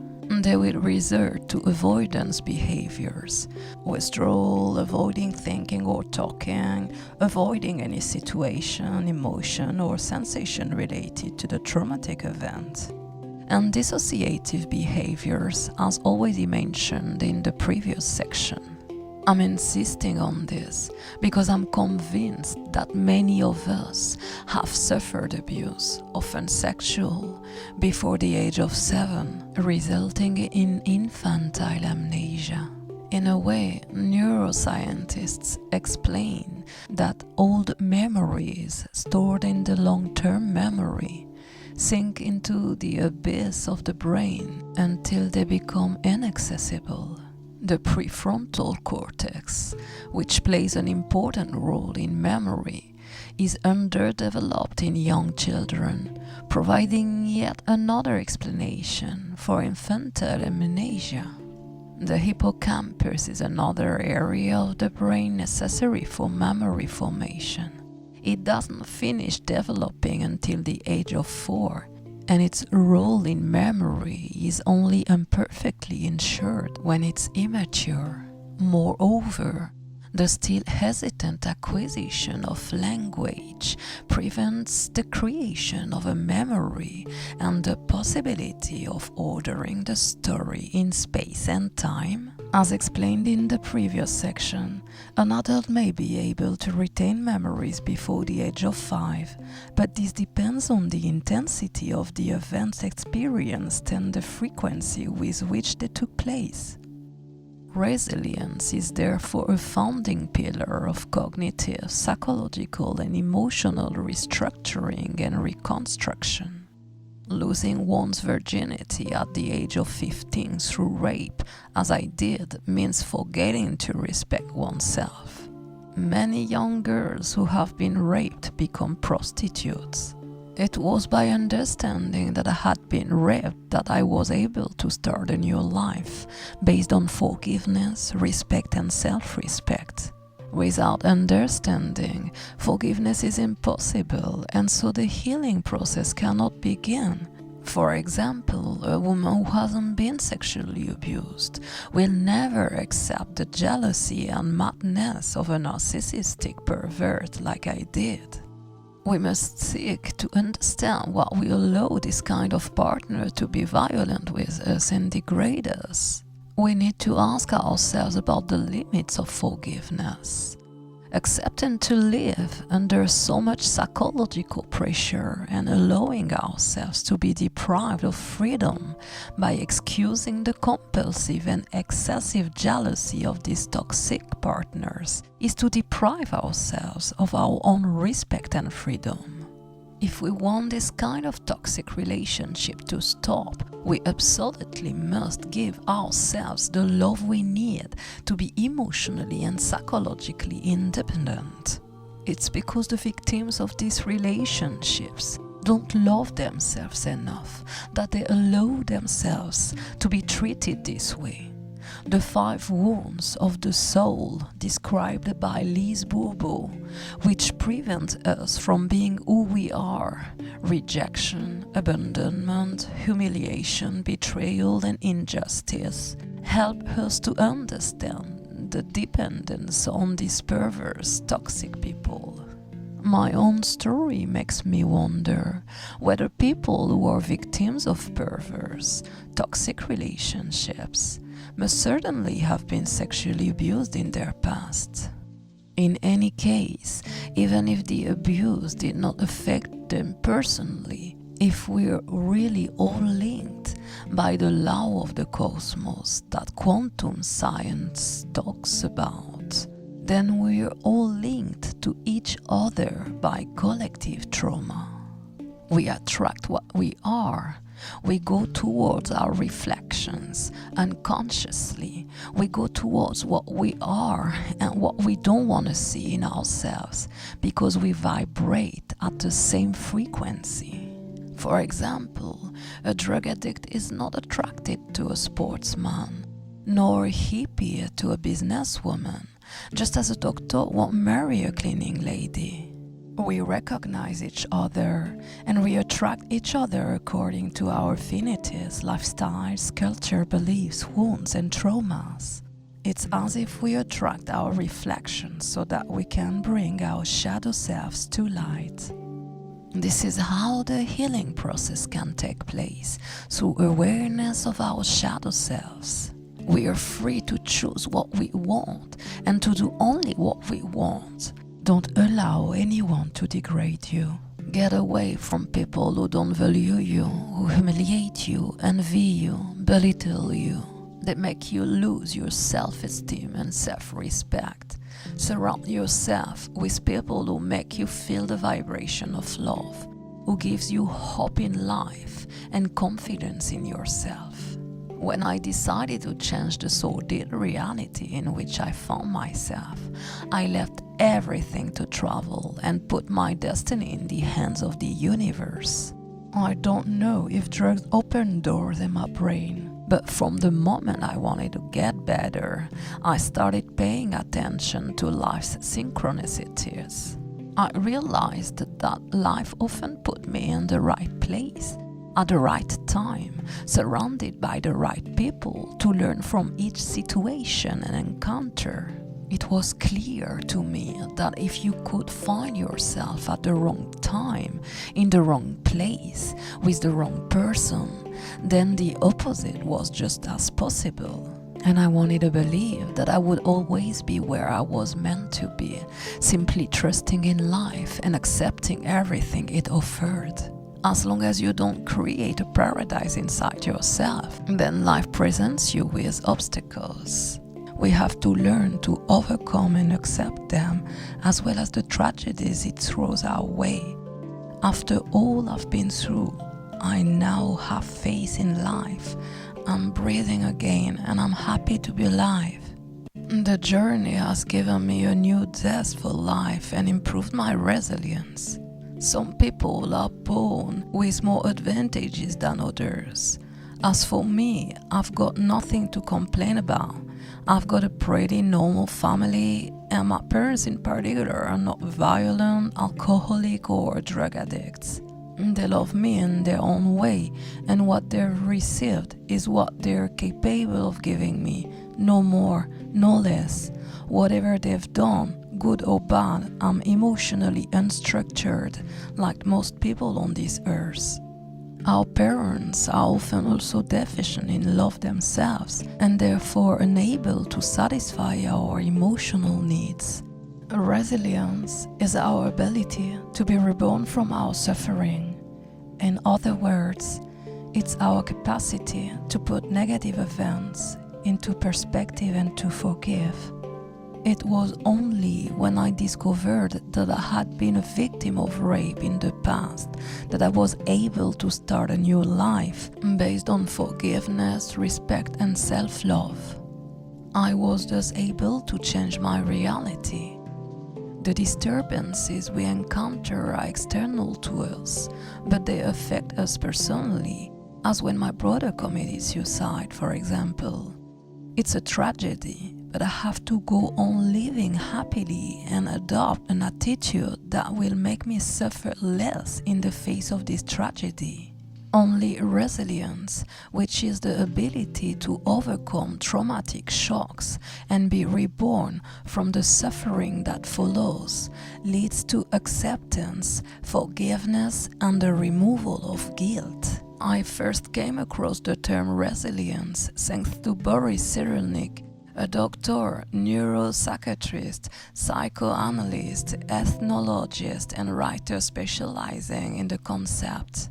Speaker 1: They will resort to avoidance behaviors, withdrawal, avoiding thinking or talking, avoiding any situation, emotion, or sensation related to the traumatic event. And dissociative behaviors, as already mentioned in the previous section. I'm insisting on this because I'm convinced that many of us have suffered abuse, often sexual, before the age of 7, resulting in infantile amnesia. In a way, neuroscientists explain that old memories stored in the long-term memory sink into the abyss of the brain until they become inaccessible. The prefrontal cortex, which plays an important role in memory, is underdeveloped in young children, providing yet another explanation for infantile amnesia. The hippocampus is another area of the brain necessary for memory formation. It doesn't finish developing until the age of 4, and its role in memory is only imperfectly ensured when it's immature. Moreover, the still hesitant acquisition of language prevents the creation of a memory and the possibility of ordering the story in space and time. As explained in the previous section, an adult may be able to retain memories before the age of 5, but this depends on the intensity of the events experienced and the frequency with which they took place. Resilience is therefore a founding pillar of cognitive, psychological, and emotional restructuring and reconstruction. Losing one's virginity at the age of 15 through rape, as I did, means forgetting to respect oneself. Many young girls who have been raped become prostitutes. It was by understanding that I had been raped that I was able to start a new life, based on forgiveness, respect, and self-respect. Without understanding, forgiveness is impossible, and so the healing process cannot begin. For example, a woman who hasn't been sexually abused will never accept the jealousy and madness of a narcissistic pervert like I did. We must seek to understand why we allow this kind of partner to be violent with us and degrade us. We need to ask ourselves about the limits of forgiveness. Accepting to live under so much psychological pressure and allowing ourselves to be deprived of freedom by excusing the compulsive and excessive jealousy of these toxic partners is to deprive ourselves of our own respect and freedom. If we want this kind of toxic relationship to stop, we absolutely must give ourselves the love we need to be emotionally and psychologically independent. It's because the victims of these relationships don't love themselves enough that they allow themselves to be treated this way. The 5 wounds of the soul described by Lise Bourbeau, which prevent us from being who we are: rejection, abandonment, humiliation, betrayal, and injustice, help us to understand the dependence on these perverse, toxic people. My own story makes me wonder whether people who are victims of perverse, toxic relationships must certainly have been sexually abused in their past. In any case, even if the abuse did not affect them personally, if we're really all linked by the law of the cosmos that quantum science talks about, then we're all linked to each other by collective trauma. We attract what we are. We go towards our reflections unconsciously. We go towards what we are and what we don't want to see in ourselves because we vibrate at the same frequency. For example, a drug addict is not attracted to a sportsman, nor a hippie to a businesswoman, just as a doctor won't marry a cleaning lady. We recognize each other and we attract each other according to our affinities, lifestyles, culture, beliefs, wounds, and traumas. It's as if we attract our reflections so that we can bring our shadow selves to light. This is how the healing process can take place, through awareness of our shadow selves. We are free to choose what we want and to do only what we want. Don't allow anyone to degrade you. Get away from people who don't value you, who humiliate you, envy you, belittle you. They make you lose your self-esteem and self-respect. Surround yourself with people who make you feel the vibration of love, who gives you hope in life and confidence in yourself. When I decided to change the sordid reality in which I found myself, I left everything to travel and put my destiny in the hands of the universe. I don't know if drugs opened doors in my brain, but from the moment I wanted to get better, I started paying attention to life's synchronicities. I realized that life often put me in the right place, at the right time, surrounded by the right people to learn from each situation and encounter. It was clear to me that if you could find yourself at the wrong time, in the wrong place, with the wrong person, then the opposite was just as possible. And I wanted to believe that I would always be where I was meant to be, simply trusting in life and accepting everything it offered. As long as you don't create a paradise inside yourself, then life presents you with obstacles. We have to learn to overcome and accept them, as well as the tragedies it throws our way. After all I've been through, I now have faith in life. I'm breathing again and I'm happy to be alive. The journey has given me a new zest for life and improved my resilience. Some people are born with more advantages than others. As for me, I've got nothing to complain about. I've got a pretty normal family, and my parents in particular are not violent, alcoholic, or drug addicts. They love me in their own way, and what they've received is what they're capable of giving me, no more, no less. Whatever they've done, good or bad, I'm emotionally unstructured, like most people on this earth. Our parents are often also deficient in love themselves and therefore unable to satisfy our emotional needs. Resilience is our ability to be reborn from our suffering. In other words, it's our capacity to put negative events into perspective and to forgive. It was only when I discovered that I had been a victim of rape in the past that I was able to start a new life based on forgiveness, respect, and self-love. I was thus able to change my reality. The disturbances we encounter are external to us, but they affect us personally, as when my brother committed suicide, for example. It's a tragedy, but I have to go on living happily and adopt an attitude that will make me suffer less in the face of this tragedy. Only resilience, which is the ability to overcome traumatic shocks and be reborn from the suffering that follows, leads to acceptance, forgiveness, and the removal of guilt. I first came across the term resilience thanks to Boris Cyrulnik, a doctor, neuropsychiatrist, psychoanalyst, ethnologist, and writer specializing in the concept.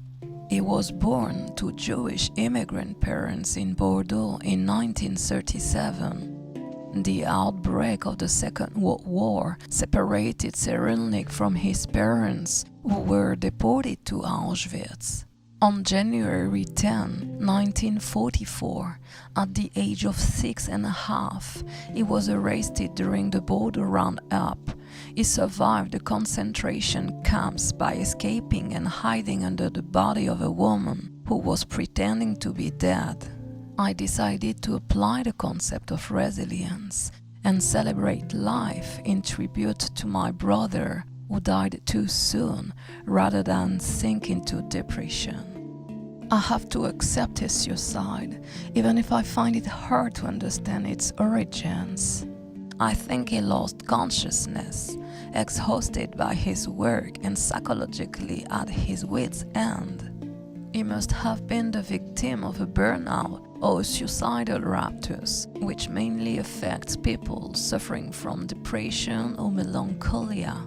Speaker 1: He was born to Jewish immigrant parents in Bordeaux in 1937. The outbreak of the Second World War separated Cyrulnik from his parents, who were deported to Auschwitz. On January 10, 1944, at the age of 6.5, he was arrested during the border roundup. He survived the concentration camps by escaping and hiding under the body of a woman who was pretending to be dead. I decided to apply the concept of resilience and celebrate life in tribute to my brother who died too soon rather than sink into depression. I have to accept his suicide, even if I find it hard to understand its origins. I think he lost consciousness, exhausted by his work and psychologically at his wits' end. He must have been the victim of a burnout or a suicidal raptus, which mainly affects people suffering from depression or melancholia.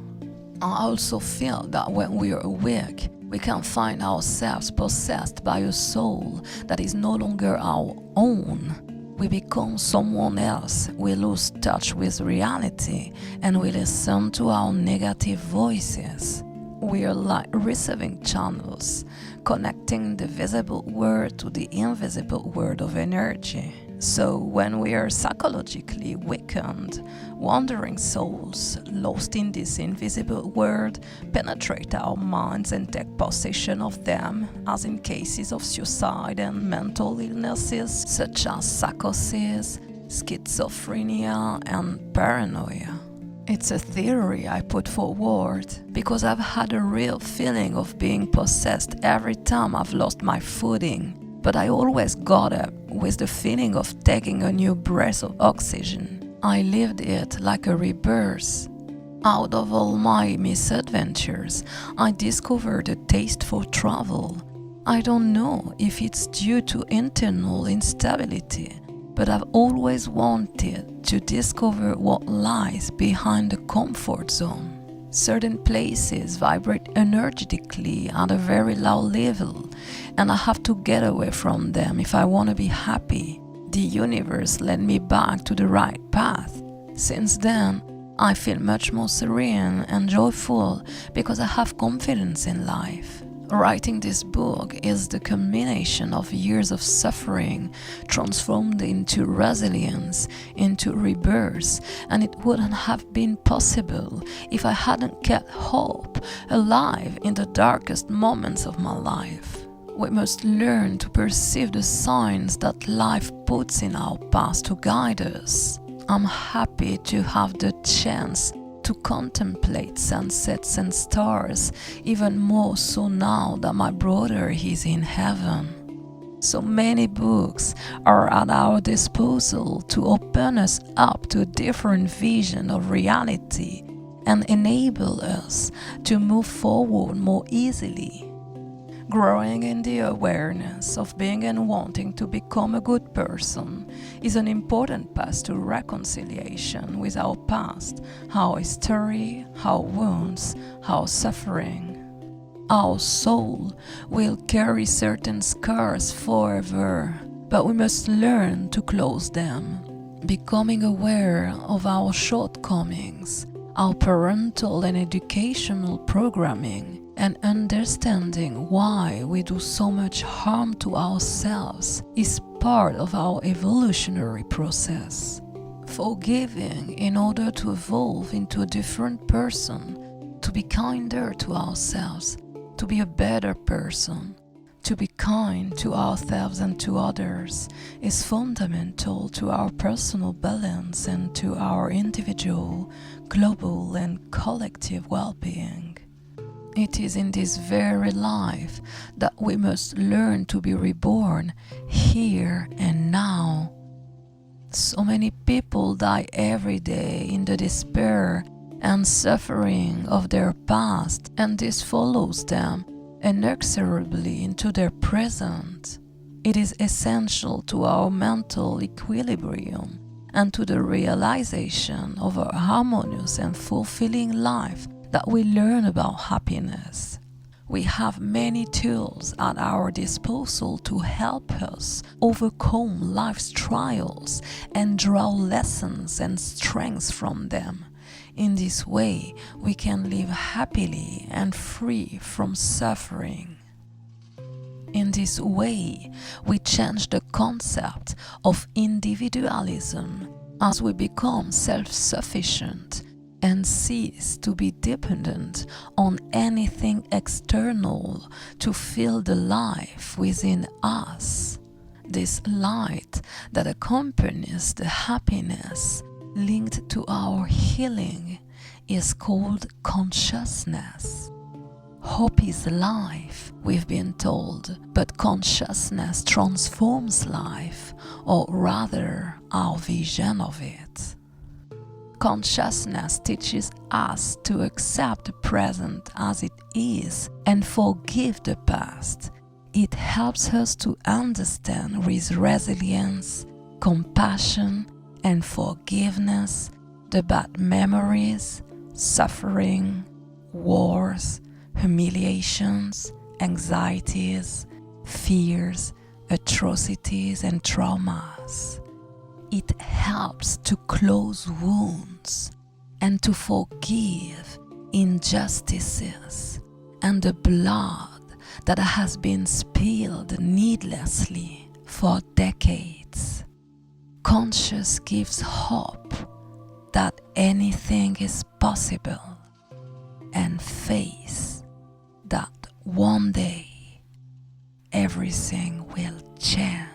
Speaker 1: I also feel that when we are awake, we can find ourselves possessed by a soul that is no longer our own. We become someone else, we lose touch with reality, and we listen to our negative voices. We are like receiving channels, connecting the visible world to the invisible world of energy. So when we are psychologically weakened, wandering souls, lost in this invisible world, penetrate our minds and take possession of them, as in cases of suicide and mental illnesses such as psychosis, schizophrenia, and paranoia. It's a theory I put forward because I've had a real feeling of being possessed every time I've lost my footing. But I always got up with the feeling of taking a new breath of oxygen. I lived it like a rebirth. Out of all my misadventures, I discovered a taste for travel. I don't know if it's due to internal instability, but I've always wanted to discover what lies behind the comfort zone. Certain places vibrate energetically at a very low level, and I have to get away from them if I want to be happy. The universe led me back to the right path. Since then, I feel much more serene and joyful because I have confidence in life. Writing this book is the culmination of years of suffering transformed into resilience, into rebirth, and it wouldn't have been possible if I hadn't kept hope alive in the darkest moments of my life. We must learn to perceive the signs that life puts in our path to guide us. I'm happy to have the chance to contemplate sunsets and stars, even more so now that my brother is in heaven. So many books are at our disposal to open us up to a different vision of reality and enable us to move forward more easily. Growing in the awareness of being and wanting to become a good person is an important path to reconciliation with our past, our history, our wounds, our suffering. Our soul will carry certain scars forever, but we must learn to close them, becoming aware of our shortcomings, our parental and educational programming, and understanding why we do so much harm to ourselves is part of our evolutionary process. Forgiving in order to evolve into a different person, to be kinder to ourselves, to be a better person, to be kind to ourselves and to others is fundamental to our personal balance and to our individual, global, and collective well-being. It is in this very life that we must learn to be reborn here and now. So many people die every day in the despair and suffering of their past, and this follows them inexorably into their present. It is essential to our mental equilibrium and to the realization of a harmonious and fulfilling life that we learn about happiness. We have many tools at our disposal to help us overcome life's trials and draw lessons and strengths from them. In this way, we can live happily and free from suffering. In this way, we change the concept of individualism as we become self-sufficient and cease to be dependent on anything external to fill the life within us. This light that accompanies the happiness linked to our healing is called consciousness. Hope is life, we've been told, but consciousness transforms life, or rather our vision of it. Consciousness teaches us to accept the present as it is and forgive the past. It helps us to understand with resilience, compassion, and forgiveness the bad memories, suffering, wars, humiliations, anxieties, fears, atrocities, and traumas. It helps to close wounds and to forgive injustices and the blood that has been spilled needlessly for decades. Conscious gives hope that anything is possible, and faith that one day everything will change.